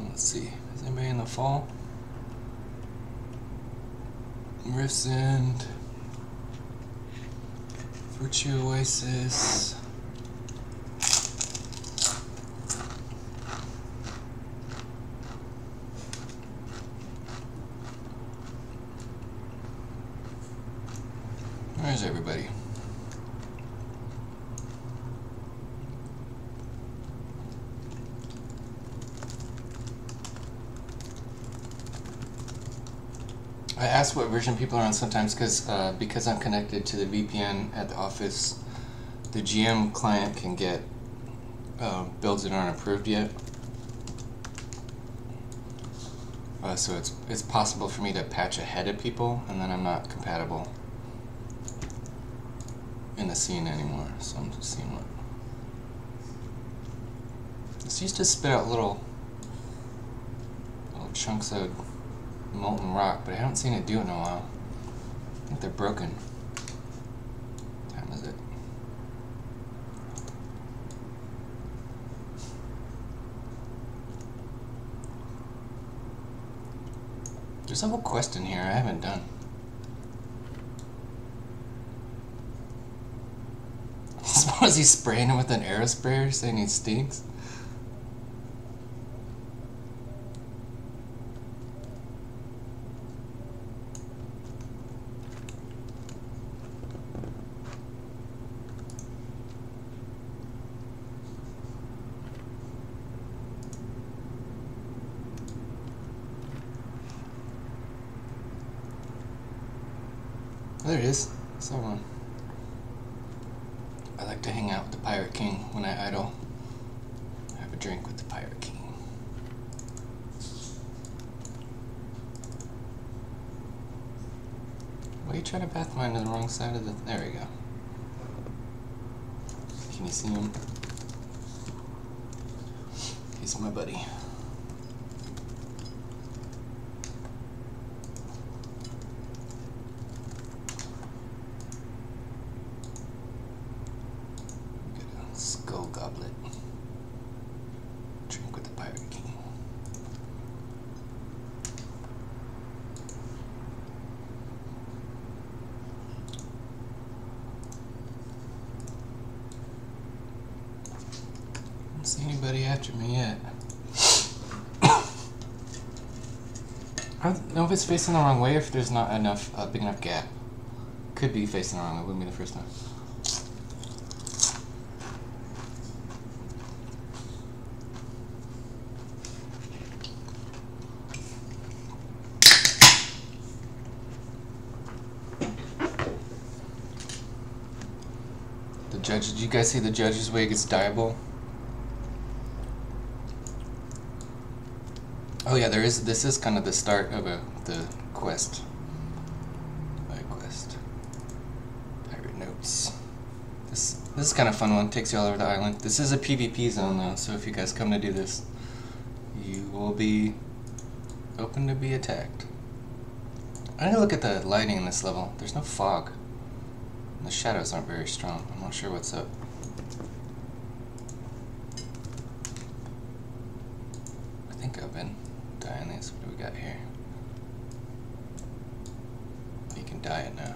[SPEAKER 3] Let's see, is anybody in the fall? Rift's End, Virtue Oasis. Where's everybody? I ask what version people are on sometimes because I'm connected to the VPN at the office. The GM client can get builds that aren't approved yet. So it's possible for me to patch ahead of people, and then I'm not compatible in the scene anymore. So I'm just seeing what. This used to spit out little chunks of molten rock, but I haven't seen it do it in a while. I think they're broken. What time is it? There's a whole quest in here I haven't done. Suppose he's spraying him with an arrow sprayer saying he stinks? There it is. Saw one. I like to hang out with the Pirate King when I idle. Have a drink with the Pirate King. Why are you trying to pathfind to the wrong side of the... There we go. Can you see him? He's my buddy. Get a skull goblet. Drink with the Pirate King. Don't see anybody after me yet. I don't know if it's facing the wrong way or if there's not enough big enough gap. Could be facing the wrong way. Wouldn't be the first time. The judge. Did you guys see the judge's way gets dieable? Oh yeah, there is. This is kind of the start of the quest. My quest. Pirate notes. This is kind of fun one. Takes you all over the island. This is a PvP zone though, so if you guys come to do this, you will be open to be attacked. I need to look at the lighting in this level. There's no fog. And the shadows aren't very strong. I'm not sure what's up. I think I've been dying these. What do we got here? You can dye it now.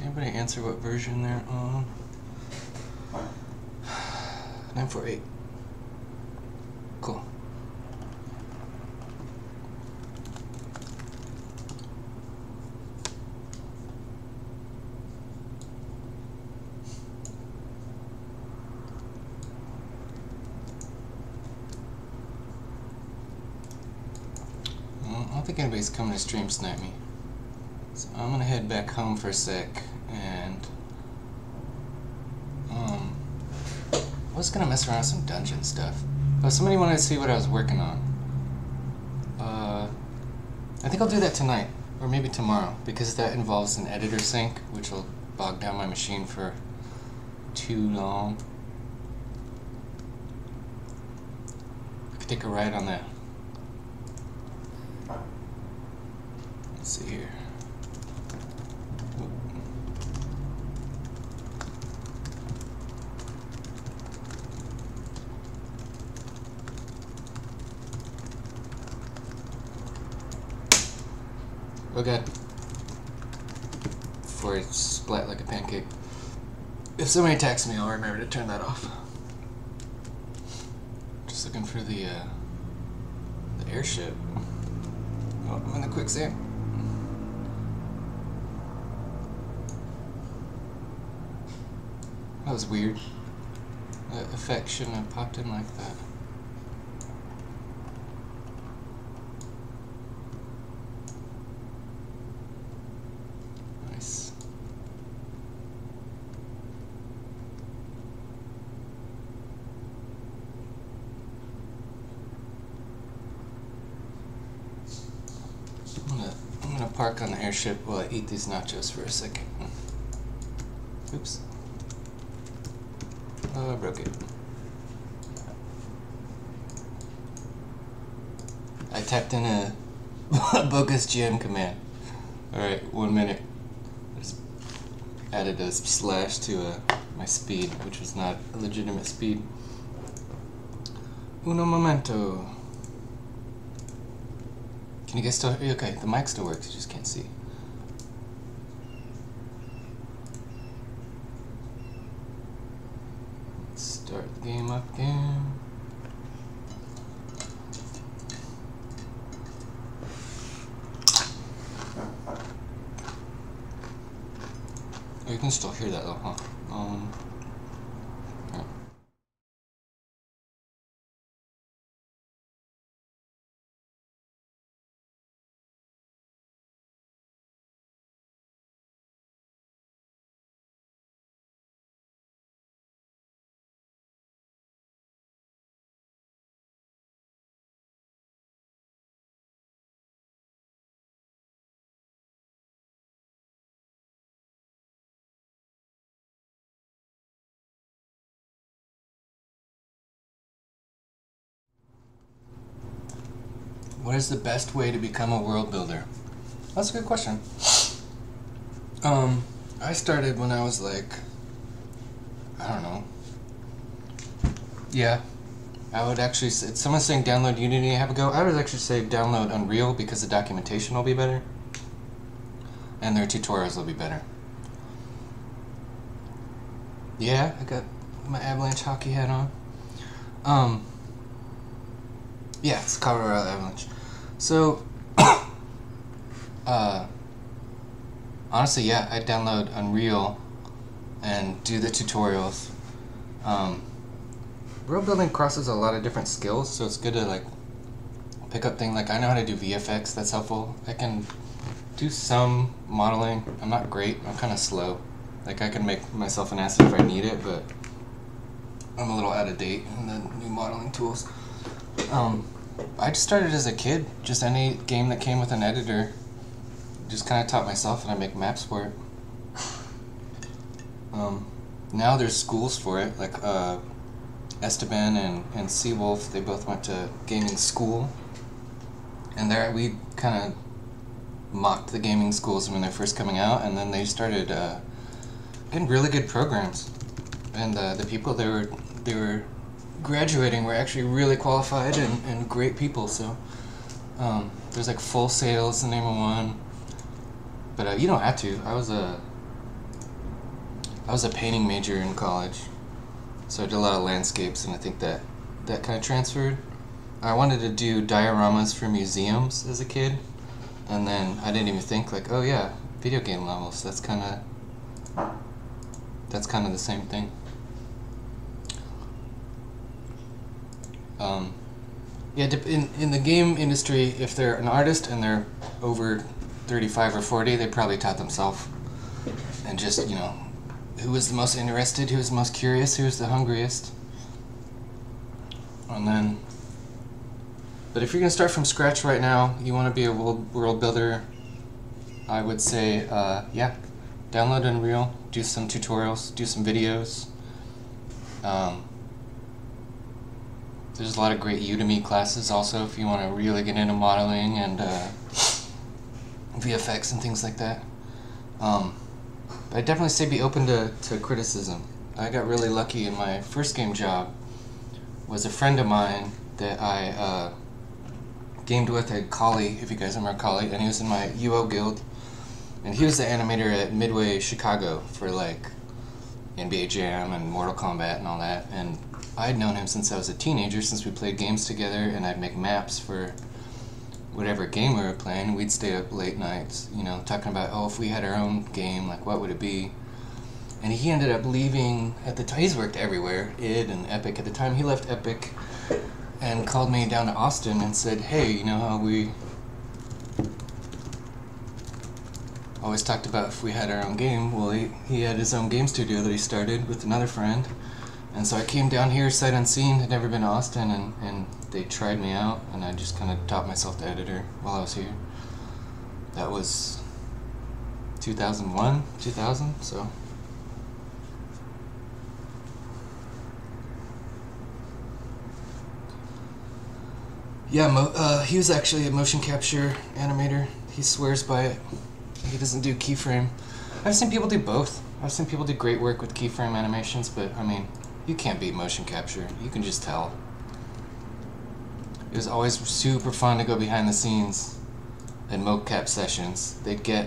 [SPEAKER 3] Anybody answer what version they're on? 948. Cool. I don't think anybody's coming to stream snipe me. So I'm gonna head back home for a sec and I was gonna mess around with some dungeon stuff. But somebody wanted to see what I was working on. I think I'll do that tonight, or maybe tomorrow, because that involves an editor sync, which will bog down my machine for too long. I could take a ride on that. Let's see here. Oh god. Before it splat like a pancake. If somebody attacks me, I'll remember to turn that off. Just looking for the airship. Oh, I'm in the quicksand. That was weird. That effect shouldn't have popped in like that. Nice. I'm gonna park on the airship while I eat these nachos for a second. Oops. I broke it. I typed in a bogus GM command. Alright, 1 minute. I just added a slash to my speed, which was not a legitimate speed. Uno momento. Can you guys still hear? Okay, the mic still works, you just can't see. Start the game up again. Oh, you can still hear that though, huh? What is the best way to become a world builder? That's a good question. I started when I was like, I don't know. Yeah, I would actually say, someone's saying download Unity and have a go. I would actually say download Unreal because the documentation will be better. And their tutorials will be better. Yeah, I got my Avalanche hockey hat on. Yeah, it's Colorado Avalanche. So, honestly, yeah, I'd download Unreal and do the tutorials. World building crosses a lot of different skills, so it's good to like pick up things like I know how to do VFX. That's helpful. I can do some modeling. I'm not great. I'm kind of slow. Like I can make myself an asset if I need it, but I'm a little out of date in the new modeling tools. I just started as a kid. Just any game that came with an editor. Just kind of taught myself, and I make maps for it. Now there's schools for it, like Esteban and Seawolf. They both went to gaming school, and there we kind of mocked the gaming schools when they're first coming out, and then they started getting really good programs, and the people they were graduating were actually really qualified and great people. So there's like Full Sail's the name of one, but you don't have to. I was a painting major in college, so I did a lot of landscapes, and I think that kind of transferred. I wanted to do dioramas for museums as a kid, and then I didn't even think like, oh yeah, video game levels. That's kind of the same thing. Yeah, in the game industry, if they're an artist and they're over 35 or 40, they probably taught themselves, and just, you know, who was the most interested, who was the most curious, who was the hungriest. And then, but if you're going to start from scratch right now, you want to be a world builder, I would say, yeah, download Unreal, do some tutorials, do some videos. There's a lot of great Udemy classes also if you want to really get into modeling and VFX and things like that. But I'd definitely say be open to criticism. I got really lucky in my first game job. Was a friend of mine that I gamed with at Collie, if you guys remember Collie, and he was in my UO guild. And he was the animator at Midway Chicago for like NBA Jam and Mortal Kombat and all that. And I'd known him since I was a teenager, since we played games together, and I'd make maps for whatever game we were playing. We'd stay up late nights, you know, talking about, oh, if we had our own game, like what would it be? And he ended up leaving at the time. He's worked everywhere, id and Epic. At the time he left Epic and called me down to Austin and said, hey, you know how we always talked about if we had our own game? Well, he had his own game studio that he started with another friend. And so I came down here sight unseen, had never been to Austin, and they tried me out, and I just kind of taught myself to editor while I was here. That was 2001, 2000, so. Yeah, he was actually a motion capture animator. He swears by it. He doesn't do keyframe. I've seen people do both. I've seen people do great work with keyframe animations, but I mean, you can't beat motion capture. You can just tell. It was always super fun to go behind the scenes at mocap sessions. They'd get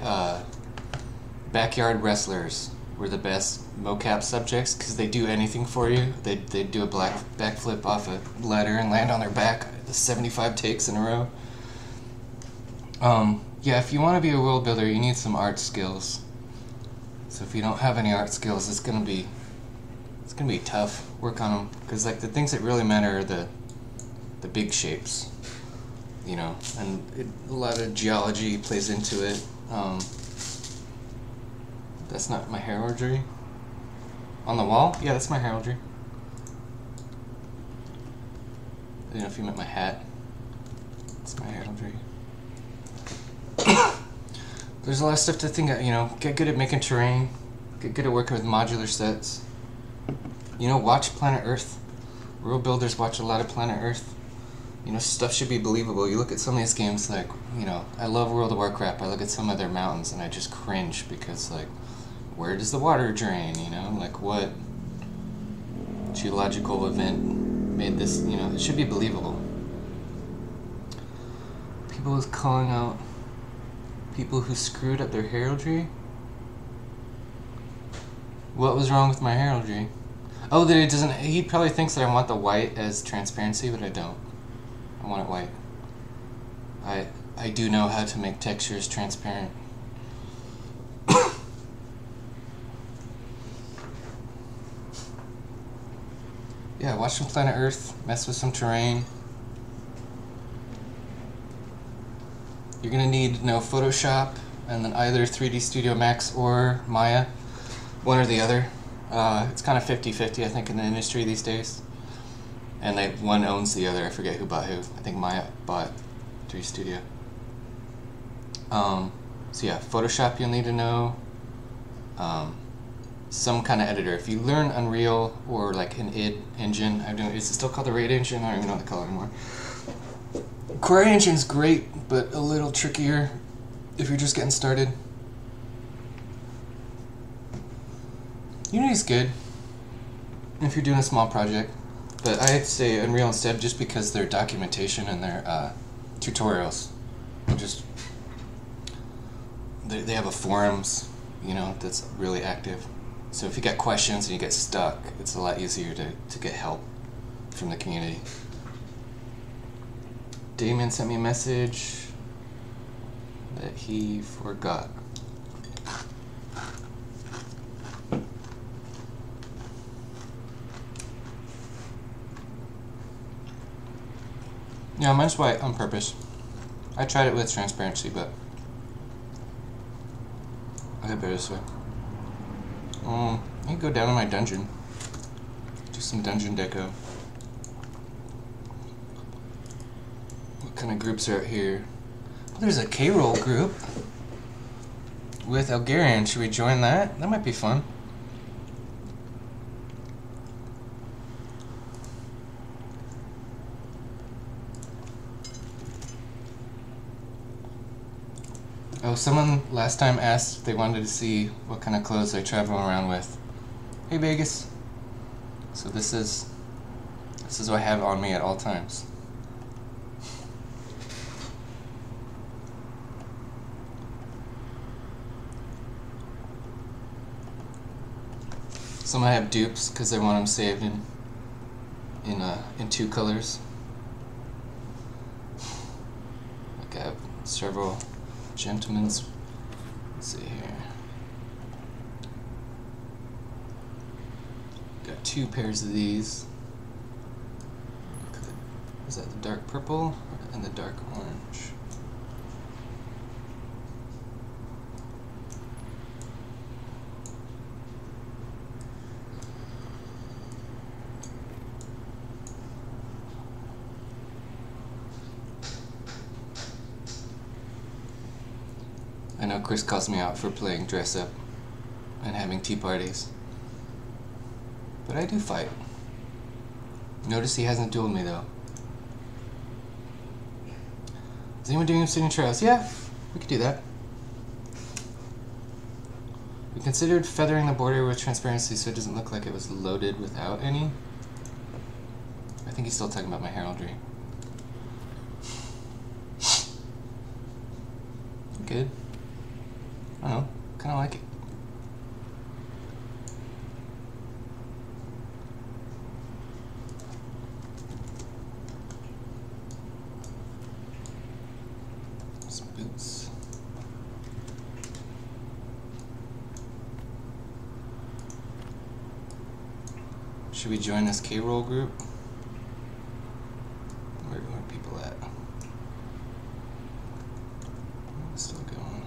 [SPEAKER 3] backyard wrestlers were the best mocap subjects because they do anything for you. They'd do a backflip off a ladder and land on their back 75 takes in a row. Yeah, if you want to be a world builder, you need some art skills. So if you don't have any art skills, it's gonna be tough. Work on them, because like the things that really matter are the big shapes, you know, and a lot of geology plays into it. That's not my heraldry. On the wall? Yeah, that's my heraldry. I don't know if you meant my hat. It's my heraldry. There's a lot of stuff to think of, you know, get good at making terrain, get good at working with modular sets. You know, watch Planet Earth. World builders watch a lot of Planet Earth. You know, stuff should be believable. You look at some of these games, like, you know, I love World of Warcraft. I look at some of their mountains and I just cringe because, like, where does the water drain, you know? Like, what geological event made this, you know? It should be believable. People was calling out people who screwed up their heraldry. What was wrong with my heraldry? Oh, that it doesn't. He probably thinks that I want the white as transparency, but I don't. I want it white. I do know how to make textures transparent. Yeah, watch some Planet Earth, mess with some terrain. You're gonna need to know Photoshop and then either 3D Studio Max or Maya, one or the other. It's kind of 50-50, I think, in the industry these days. And one owns the other. I forget who bought who. I think Maya bought 3D Studio. So yeah, Photoshop you'll need to know. Some kind of editor. If you learn Unreal or like an id engine, is it still called the Raid engine? I don't even know what they call it anymore. CryEngine's great, but a little trickier if you're just getting started. Unity's good if you're doing a small project, but I'd say Unreal instead, just because their documentation and their tutorials, they have a forums, you know, that's really active. So if you got questions and you get stuck, it's a lot easier to get help from the community. Damien sent me a message that he forgot. Yeah, mine's white on purpose. I tried it with transparency, but I got better this way. I can go down to my dungeon. Do some dungeon deco. What kind of groups are out here? Oh, there's a K-roll group with Algarian. Should we join that? That might be fun. Oh, someone last time asked if they wanted to see what kind of clothes I travel around with. Hey, Vegas. So this is what I have on me at all times. Some I have dupes because I want them saved in two colors. Like I have several gentlemen's. Let's see here. Got two pairs of these. Is that the dark purple and the dark orange? I know Chris calls me out for playing dress up and having tea parties, but I do fight. Notice he hasn't dueled me though. Is anyone doing signature house? Yeah, we could do that. We considered feathering the border with transparency so it doesn't look like it was loaded without any. I think he's still talking about my heraldry. Good. I don't know, kind of like it. Some boots. Should we join this K-roll group? Where are people at? Still going.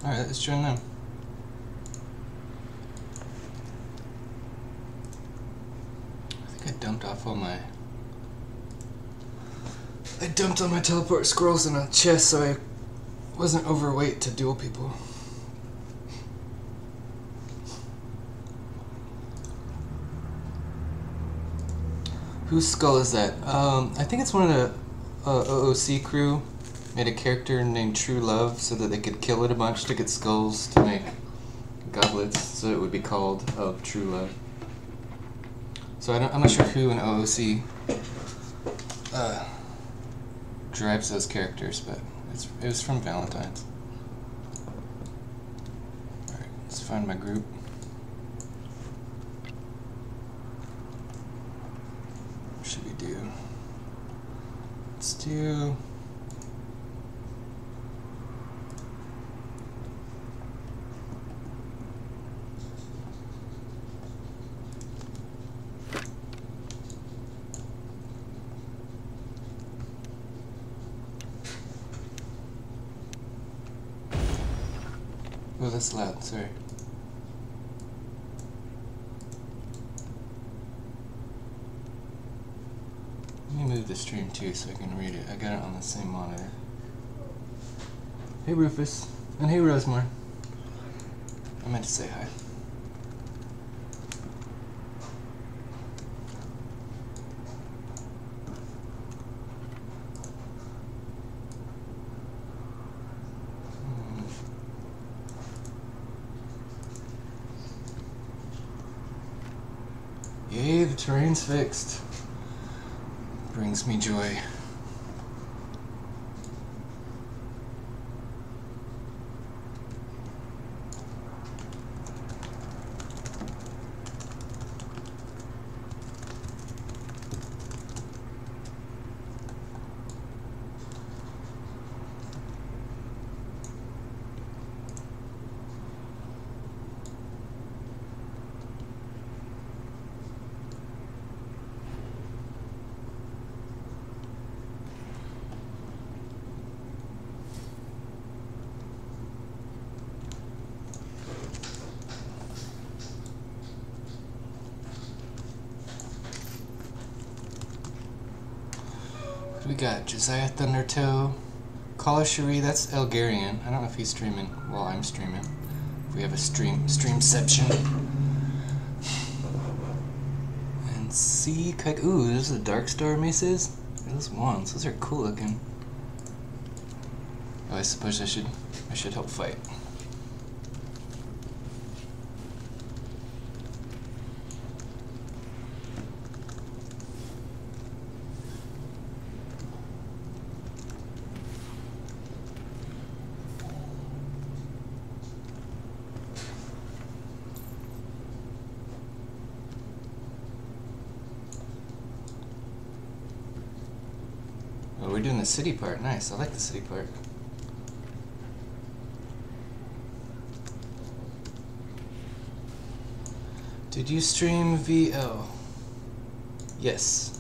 [SPEAKER 3] Alright, let's join them. I think I dumped off all my... I dumped all my teleport scrolls in a chest so I wasn't overweight to duel people. Whose skull is that? I think it's one of the OOC crew made a character named True Love so that they could kill it a bunch to get skulls to make goblets, so it would be called of True Love. So I'm not sure who in OOC drives those characters, but it was from Valentine's. Alright, let's find my group. What should we do? Let's do... Oh, that's loud, sorry. Let me move the stream too so I can read it. I got it on the same monitor. Hey Rufus, and hey Rosemar. I meant to say hi. Yay, the terrain's fixed. Brings me joy. We got Josiah Thundertoe, Caller Cherie, that's Elgarian. I don't know if he's streaming while I'm streaming. If we have a streamception. And C Kike. Ooh, those are the Dark Star Maces. Those wands, those are cool looking. Oh, I suppose I should help fight. Oh, we're doing the city part. Nice. I like the city part. Did you stream VL? Yes.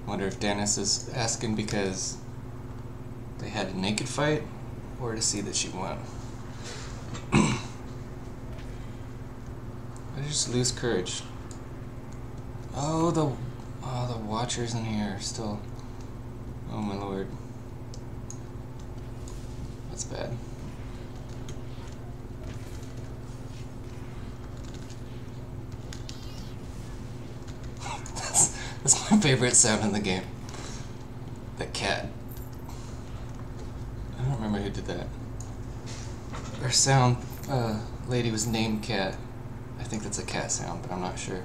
[SPEAKER 3] Wonder if Dennis is asking because they had a naked fight or to see that she won. I just lose courage. Oh, the watchers in here are still. Oh my lord. That's bad. That's my favorite sound in the game. That cat. I don't remember who did that. Our sound lady was named Cat. I think that's a cat sound, but I'm not sure.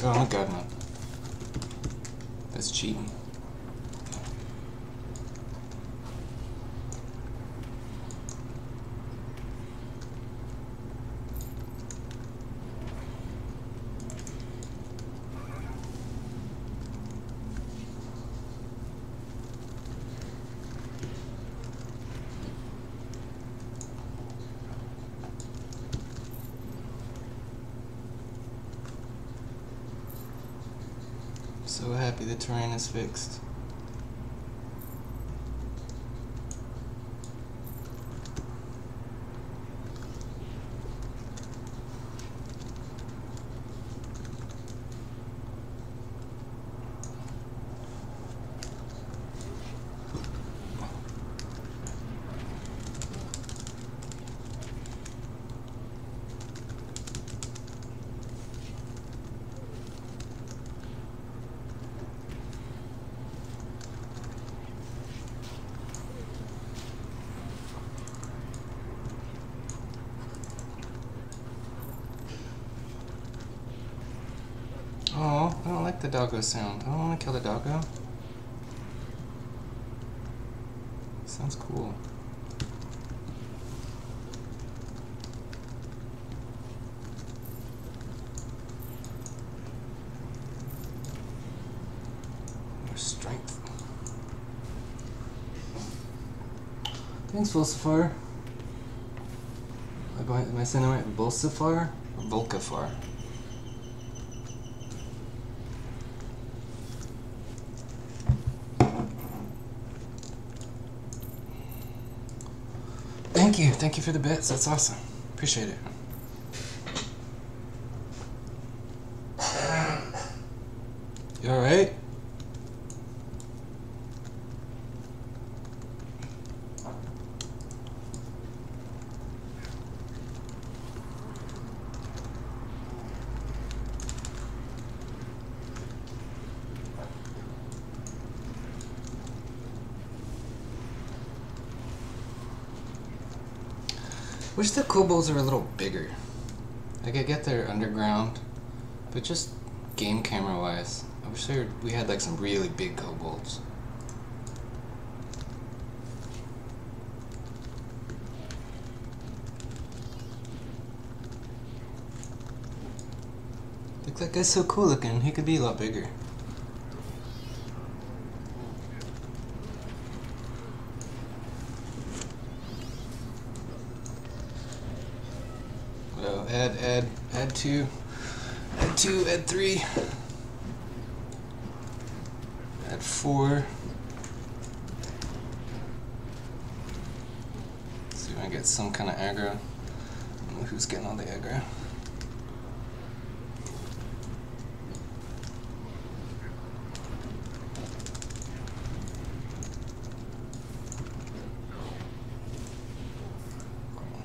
[SPEAKER 3] Oh my god, no. That's cheating. So happy the terrain is fixed. Oh, I don't like the doggo sound. I don't want to kill the doggo. Sounds cool. More strength. Thanks, Volsifar. Am I saying it right? Volsifar or Volkafar? Thank you for the bits. That's awesome. Appreciate it. You all right? Wish the kobolds were a little bigger. Like, I get they're underground, but just game camera wise, I wish we had like some really big kobolds. Look, that guy's so cool looking. He could be a lot bigger. So add two, add 3, add 4. See if I get some kind of aggro. I don't know who's getting all the aggro.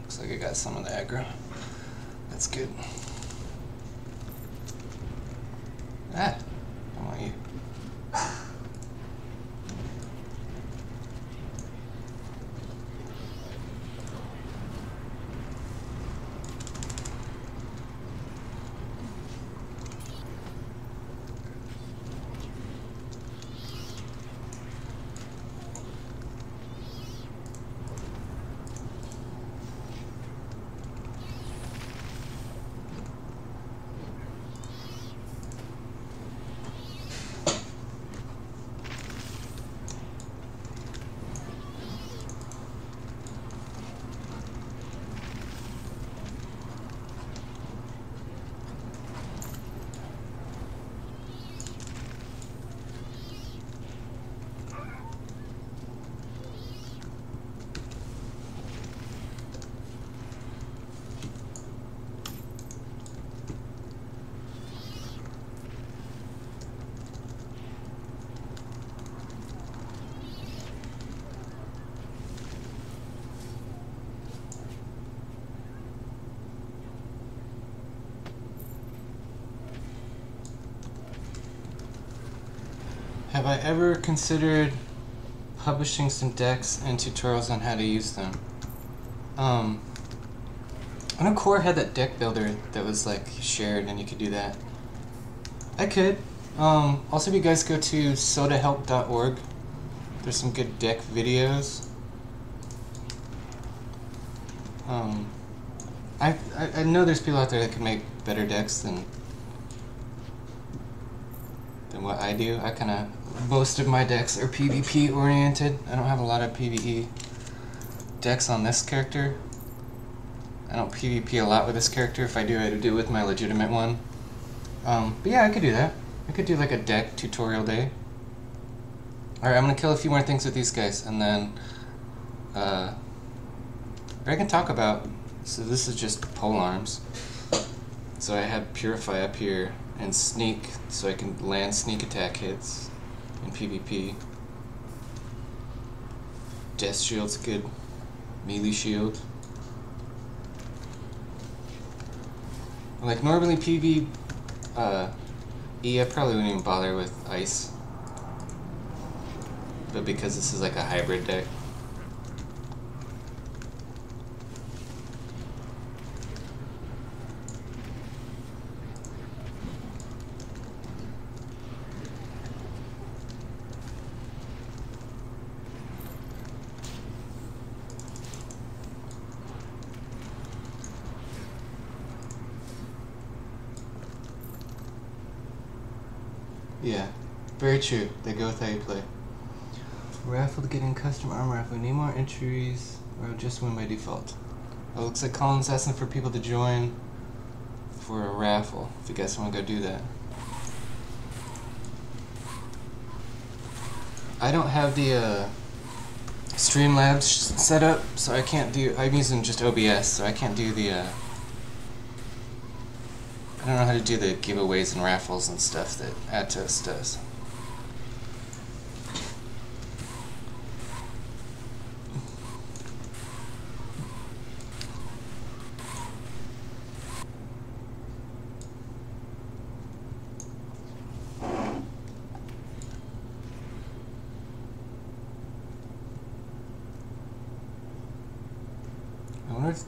[SPEAKER 3] Looks like I got some of the aggro. That's good. Ah, I want you. Have I ever considered publishing some decks and tutorials on how to use them? I know Core had that deck builder that was like shared and you could do that. I could. Also, if you guys go to sodahelp.org, there's some good deck videos. I know there's people out there that can make better decks than what I do. Most of my decks are PvP oriented. I don't have a lot of PvE decks on this character. I don't PvP a lot with this character. If I do, I do it with my legitimate one. But yeah, I could do that. I could do like a deck tutorial day. Alright, I'm gonna kill a few more things with these guys, and then I can talk about. So this is just pole arms. So I have Purify up here and Sneak, so I can land sneak attack hits in PvP. Death Shield's a good melee shield. Like normally PvE, I probably wouldn't even bother with ice. But because this is like a hybrid deck. Yeah, very true. They go with how you play. Raffle to get in custom armor raffle. Need more entries or I'll just win by default. Oh, looks like Colin's asking for people to join for a raffle. If you guys want to go do that. I don't have the Streamlabs set up, so I can't do. I'm using just OBS, so I can't do the. I don't know how to do the giveaways and raffles and stuff that Atos does. I wonder if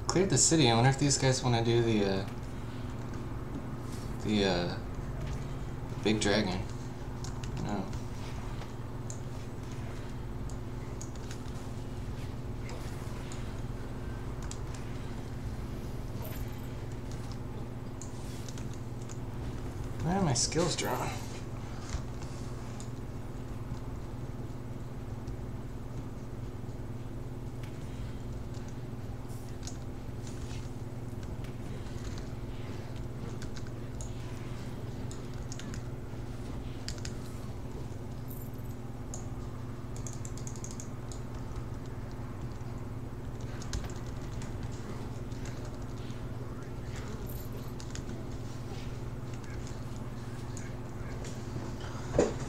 [SPEAKER 3] cleared the city. I wonder if these guys want to do the big dragon. No. Where are my skills drawn?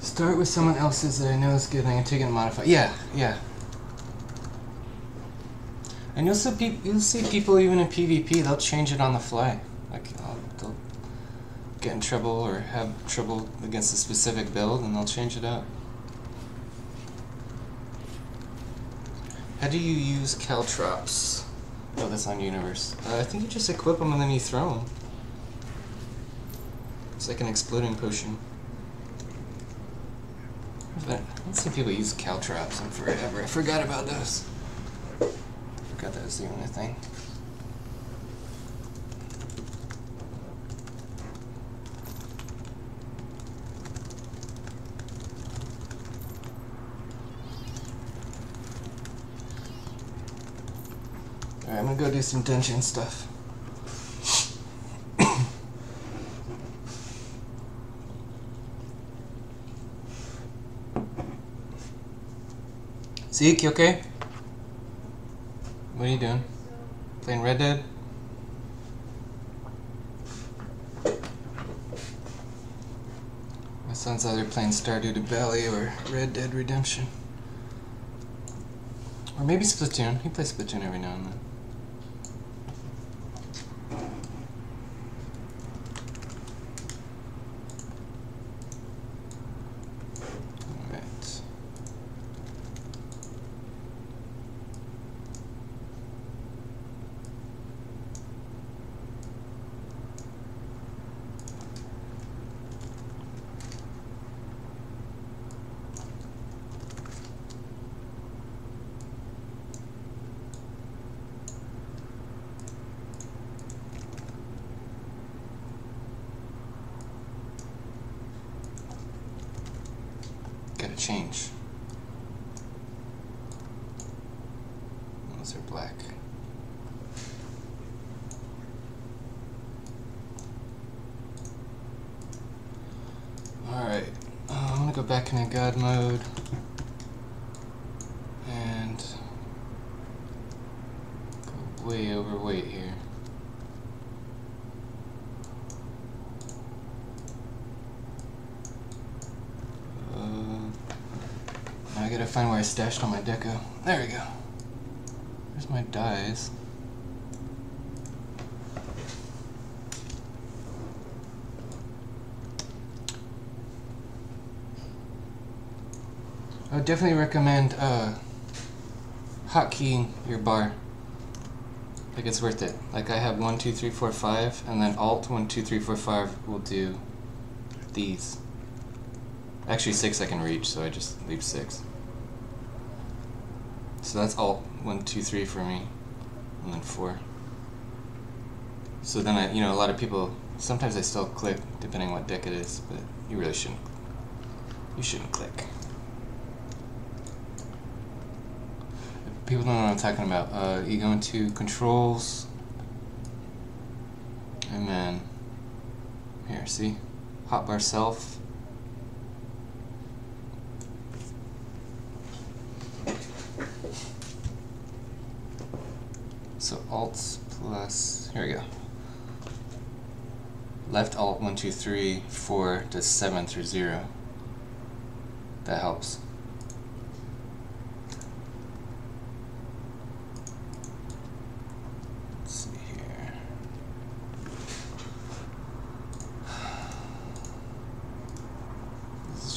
[SPEAKER 3] Start with someone else's that I know is good and I can take it and modify. Yeah, yeah. And you'll see people even in PvP, they'll change it on the fly. Like they'll get in trouble or have trouble against a specific build and they'll change it up. How do you use caltrops? Oh, that's on Universe. I think you just equip them and then you throw them. It's like an exploding potion. I don't see people use caltrops in forever. I forgot about those. I forgot that was the only thing. Alright, I'm gonna go do some dungeon stuff. Zeke, you okay? What are you doing? Playing Red Dead? My son's either playing Stardew Valley or Red Dead Redemption. Or maybe Splatoon. He plays Splatoon every now and then. gotta change. Those are black. Alright, I'm gonna go back into God mode and go way overweight here. Now I gotta find where I stashed all my deco. There we go. There's my dies. I would definitely recommend hotkeying your bar. Like, it's worth it. Like, I have 1, 2, 3, 4, 5, and then Alt 1, 2, 3, 4, 5 will do these. Actually 6 I can reach, so I just leave 6. So that's Alt 1, 2, 3 for me, and then 4. So then I, a lot of people, sometimes I still click depending what deck it is, but you really shouldn't. You shouldn't click. People don't know what I'm talking about. You go into controls, and then here, see, hotbar self. So Alt plus, here we go. Left Alt 1, 2, 3, 4 to 7 through 0. That helps.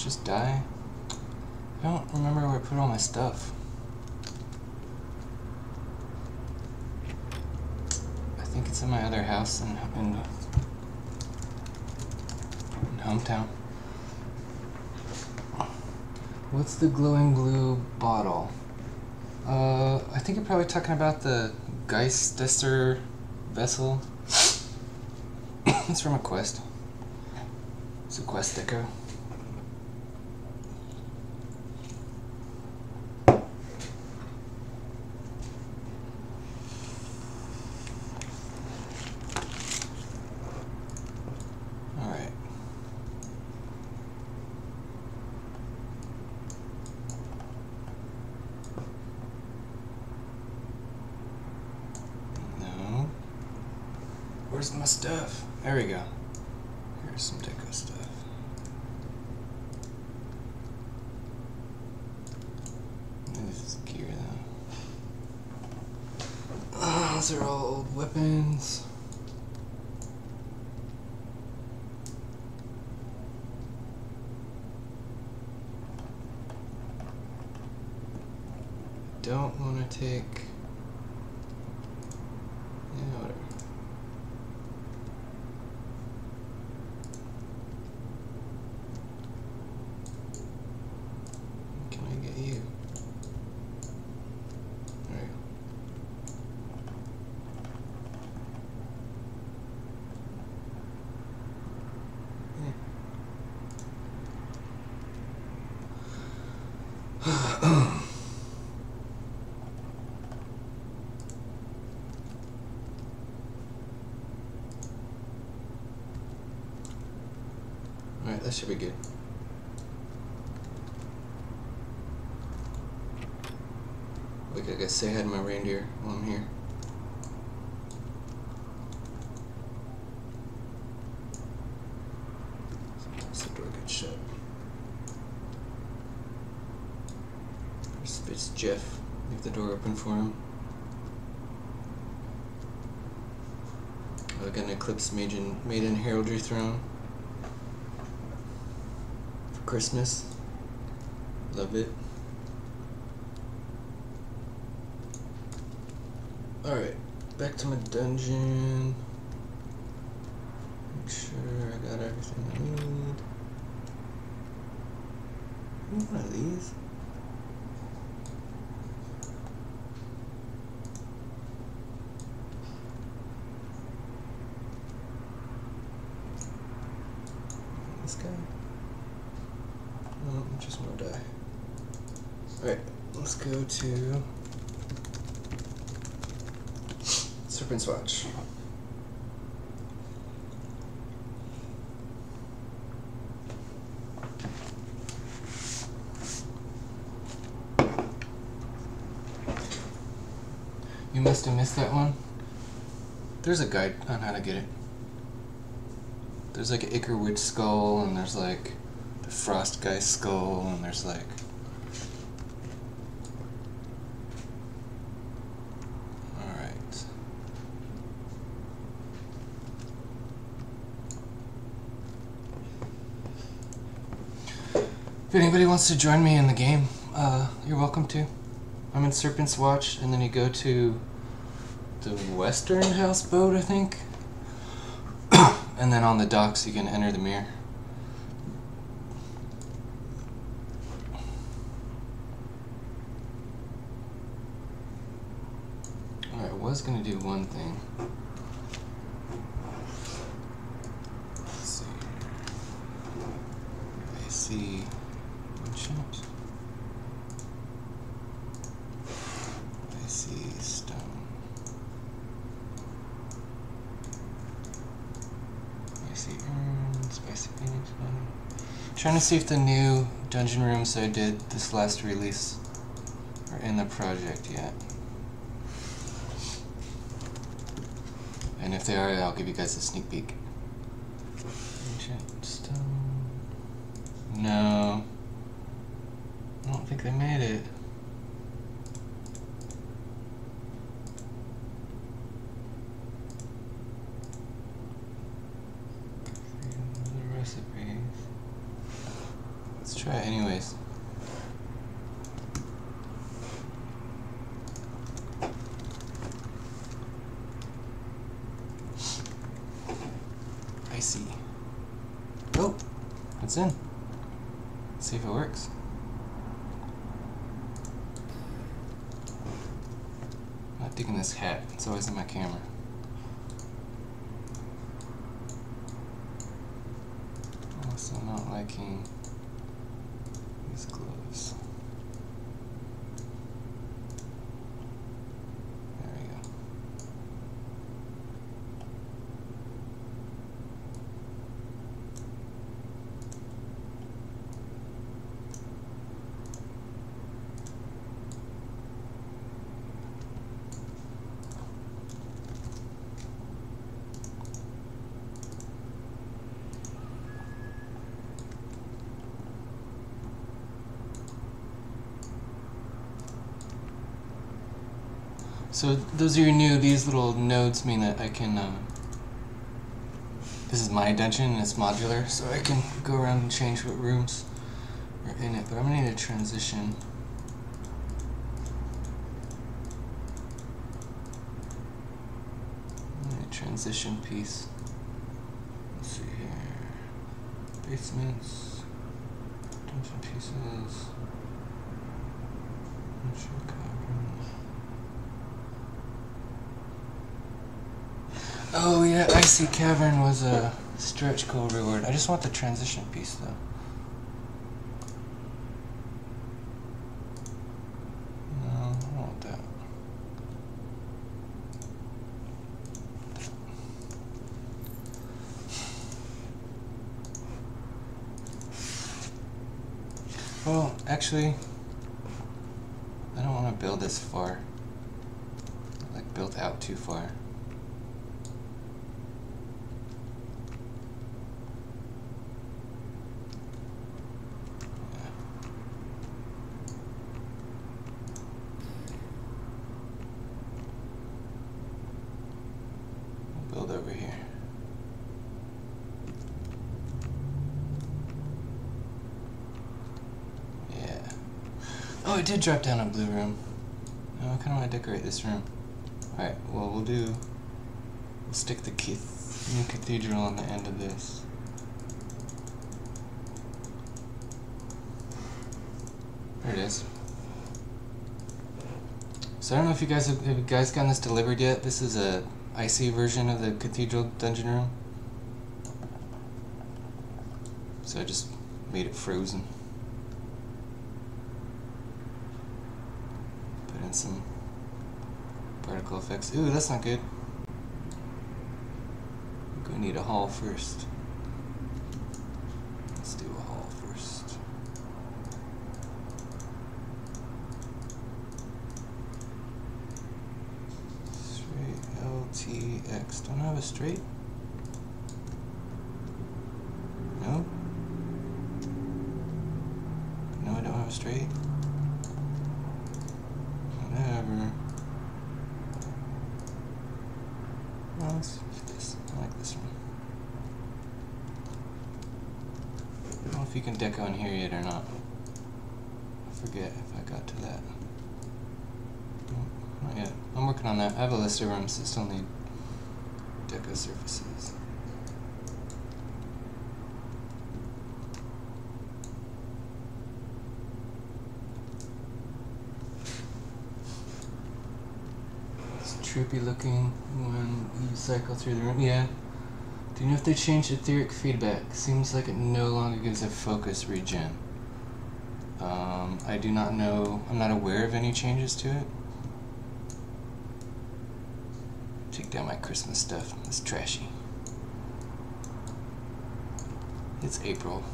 [SPEAKER 3] Just die? I don't remember where I put all my stuff. I think it's in my other house in hometown. What's the glowing blue bottle? I think you're probably talking about the Geistester vessel. It's from a quest. It's a quest deco. Where's my stuff? There we go. Here's some deco stuff. This is gear though. Those are all old weapons. Don't want to take. Yeah, whatever. You. There you go. Alright, that should be good. I gotta say hi to my reindeer while I'm here. Sometimes the door gets shut. It's Jeff. Leave the door open for him. I got an Eclipse Maiden Heraldry Throne for Christmas. Love it. Alright, back to my dungeon. Make sure I got everything I need. One of these. This guy. Just want to die. Alright, let's go to Serpent's Watch. You must have missed that one. There's a guide on how to get it. There's like an Icarwood skull, and there's like the Frost Guy skull, and there's like... Alright. If anybody wants to join me in the game, you're welcome to. I'm in Serpent's Watch, and then you go to the Western Houseboat, I think. And then on the docks you can enter the mirror. Alright, I was gonna do one thing. Let's see here. I see enchant. I see stone. Spicy Phoenix one. Trying to see if the new dungeon rooms I did this last release are in the project yet. And if they are, I'll give you guys a sneak peek. Ancient stone. No. I don't think they made it. Let's try it anyways. I see. Oh, it's in. Let's see if it works. I'm not digging this hat. It's always in my camera. Also not liking these gloves. There we go. So those of you new, these little nodes mean that I can, this is my dungeon and it's modular, so I can go around and change what rooms are in it, but I'm gonna need a transition. Transition piece. Let's see here. Basements, dungeon pieces, intro cavern. Oh yeah, Icy Cavern was a stretch goal reward. I just want the transition piece though. No, I don't want that. Well, actually, I don't want to build this far. Like, built out too far. Build over here. Yeah. Oh, it did drop down a blue room. Oh, I kind of want to decorate this room. Alright, well, we'll stick the new cathedral on the end of this. There it is. So I don't know if you guys have you guys gotten this delivered yet. This is a icy version of the cathedral dungeon room. So I just made it frozen. and some particle effects. Ooh, that's not good. I'm gonna need a haul first. Let's do a haul first. Straight LTX. Don't I have a straight? No? No, I don't have a straight. Whatever. Well, let's do this. I like this one. I don't know if you can deco in here yet or not. I forget if I got to that. No, not yet. I'm working on that. I have a list of rooms that still need deco surfaces. Troopy looking when you cycle through the room. Yeah. Do you know if they changed etheric feedback? Seems like it no longer gives a focus regen. I do not know. I'm not aware of any changes to it. Take down my Christmas stuff. It's trashy. It's April.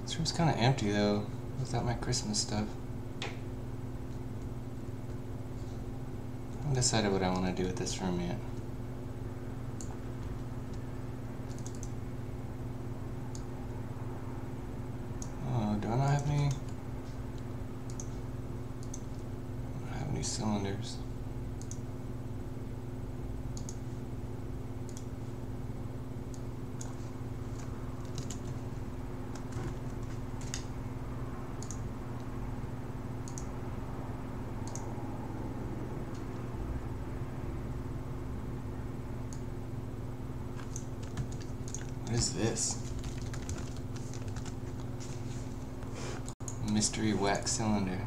[SPEAKER 3] This room's kind of empty though, without my Christmas stuff. I haven't decided what I want to do with this room yet. Oh, do I not have any? I don't have any cylinders. What is this? Mystery wax cylinder.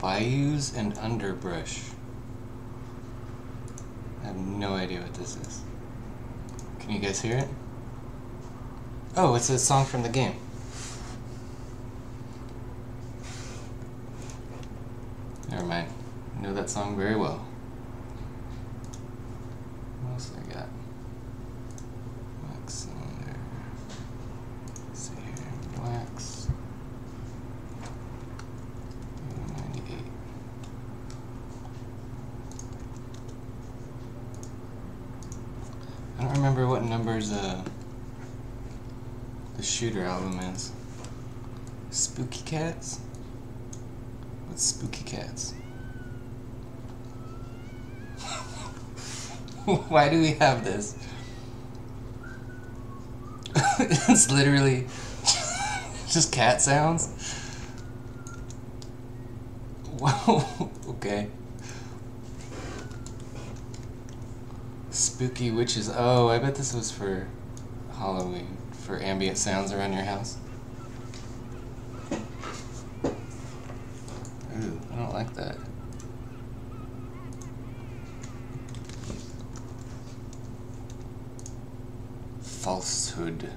[SPEAKER 3] Bayous and underbrush. I have no idea what this is. Can you guys hear it? Oh, it's a song from the game. Never mind. I know that song very well. What else I got? Wax cylinder. Let's see here. Wax. 98. I don't remember what numbers the Shooter album is. Spooky Cats? What's Spooky Cats? Why do we have this? It's literally just cat sounds. Wow. Okay. Spooky witches. Oh, I bet this was for Halloween, for ambient sounds around your house. Ooh, I don't like that. Falsehood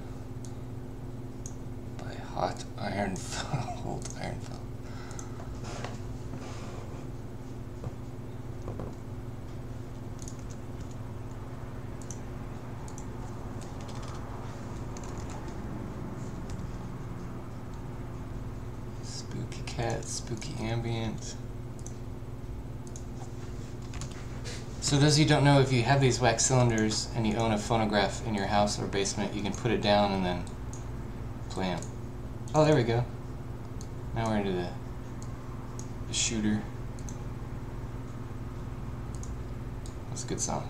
[SPEAKER 3] by Hot Ironfell. Old Ironfell. Spooky cat, spooky ambient. So those of you who don't know, if you have these wax cylinders and you own a phonograph in your house or basement, you can put it down and then play them. Oh, there we go. Now we're into the Shooter. That's a good song.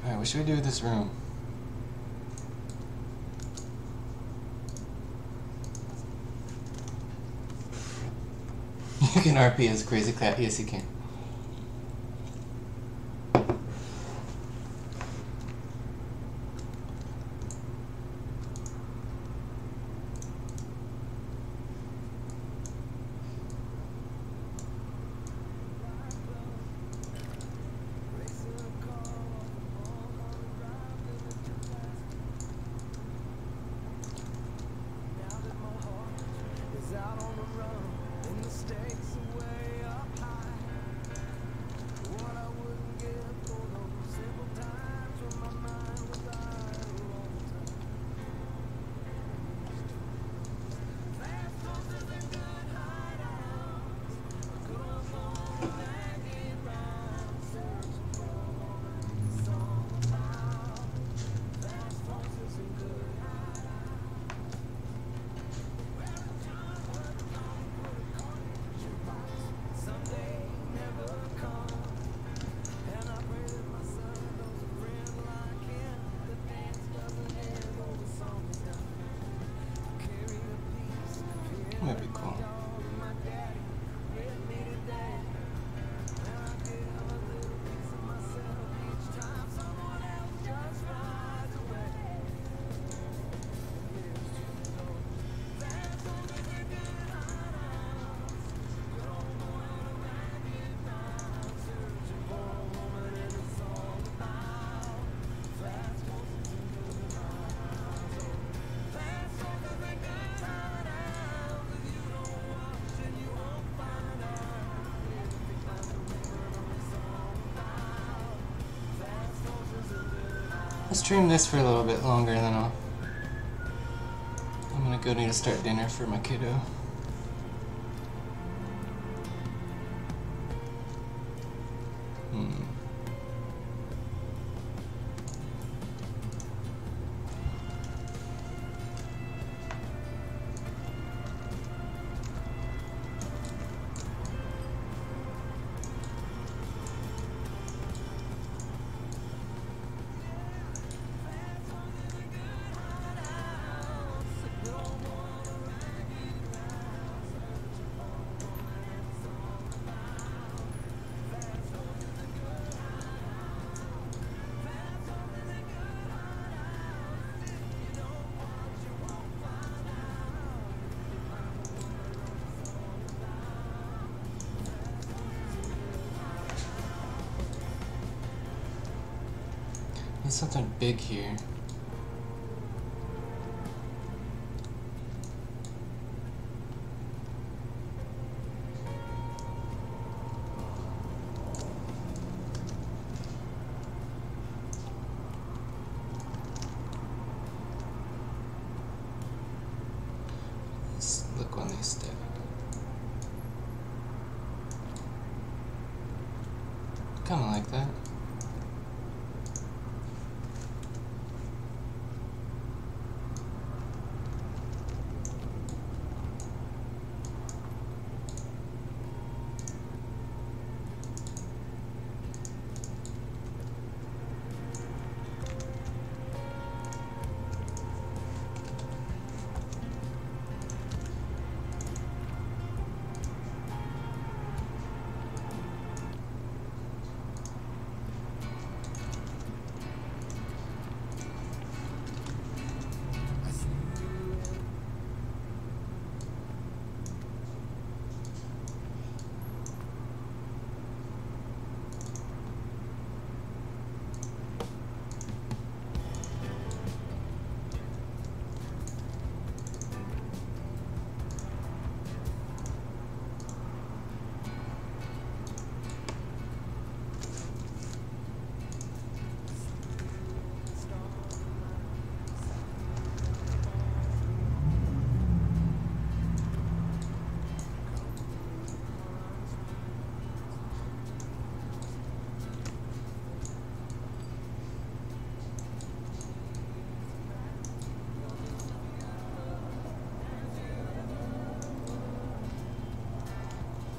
[SPEAKER 3] Alright, what should we do with this room? You can RP as Crazy Cat. Yes, you can. I'll stream this for a little bit longer, then I'm gonna go need to start dinner for my kiddo. There's something big here. Let's look when they step. Kinda like that.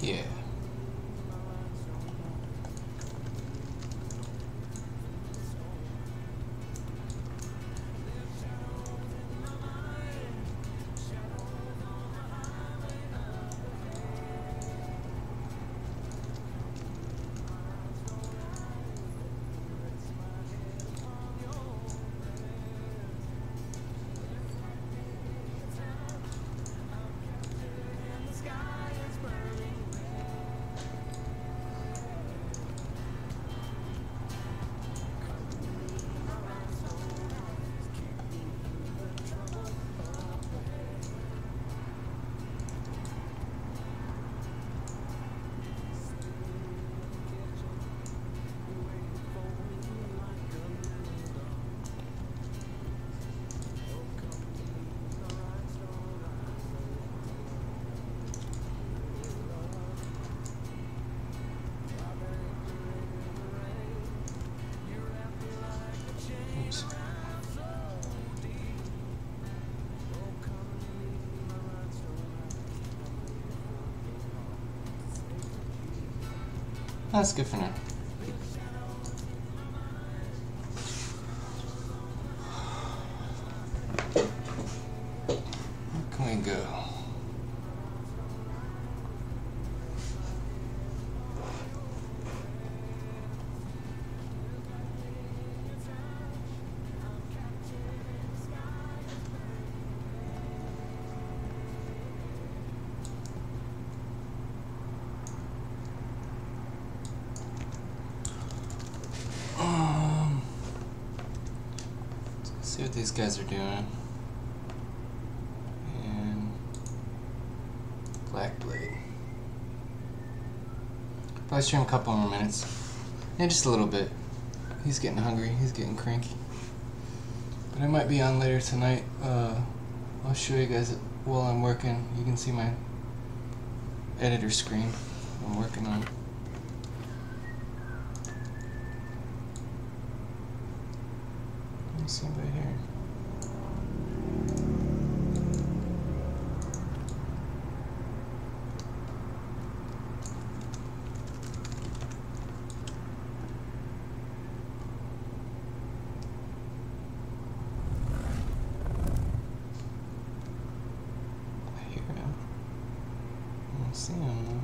[SPEAKER 3] Yeah. That's good for now. Where can we go? See what these guys are doing. And Black Blade. Probably stream a couple more minutes. Yeah, just a little bit. He's getting hungry. He's getting cranky. But I might be on later tonight. I'll show you guys while I'm working. You can see my editor screen I'm working on. Let me see right here. See him though.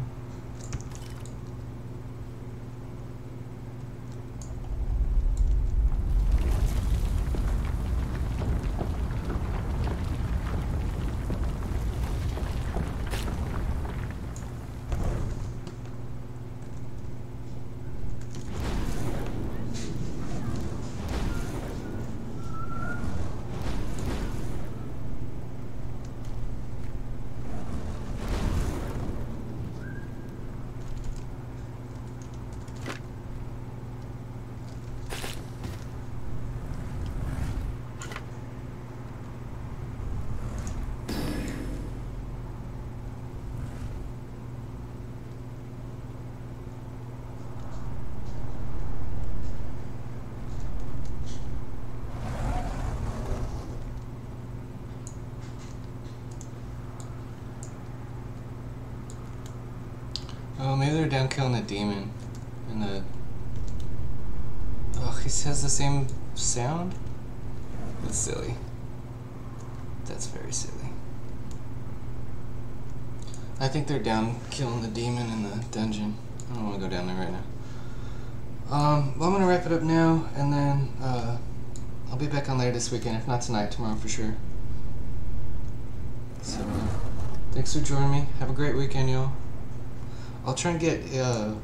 [SPEAKER 3] Oh, maybe they're down killing the demon. And the... Oh, he has the same sound? That's silly. That's very silly. I think they're down killing the demon in the dungeon. I don't want to go down there right now. Well, I'm going to wrap it up now, and then I'll be back on later this weekend. If not tonight, tomorrow for sure. So, thanks for joining me. Have a great weekend, y'all. I'll try and get,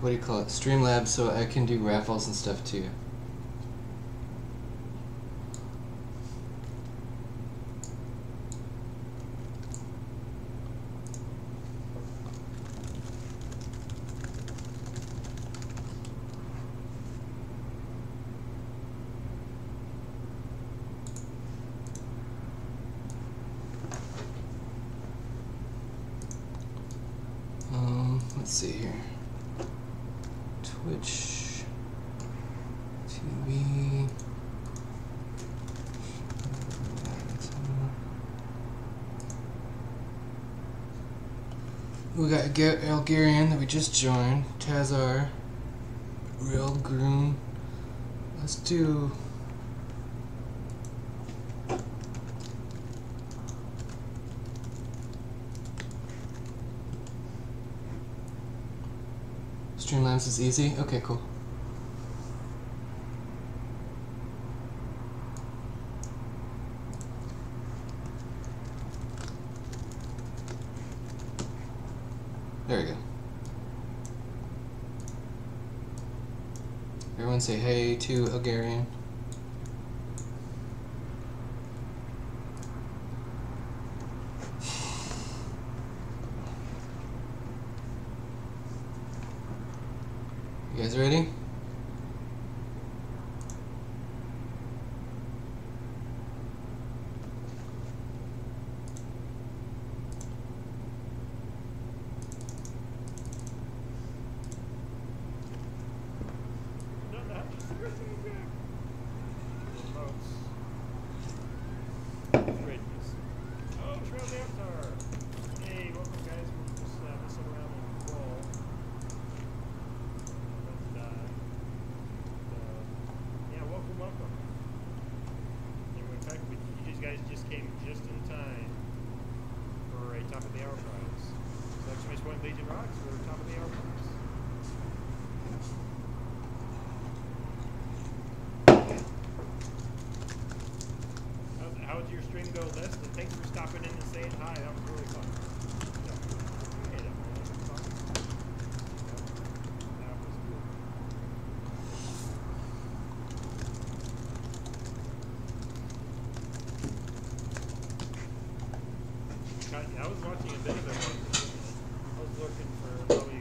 [SPEAKER 3] what do you call it, Streamlabs so I can do raffles and stuff too. Let's see here. Twitch TV. We got Algarian that we just joined. Tazar. Real Groom. Let's do. Streamlabs is easy? Okay, cool. There we go. Everyone say hey to Hungarian. You guys ready?
[SPEAKER 5] Hey, welcome guys. We're just messing around with the wall. Yeah, welcome. In fact, you guys just came just in time for a top of the hour prize. So exclamation point Legion Rocks for top of the hour prize. How did your stream go, List? And thanks for stopping in and saying hi. That was really fun. I was watching a bit of it. I was looking for probably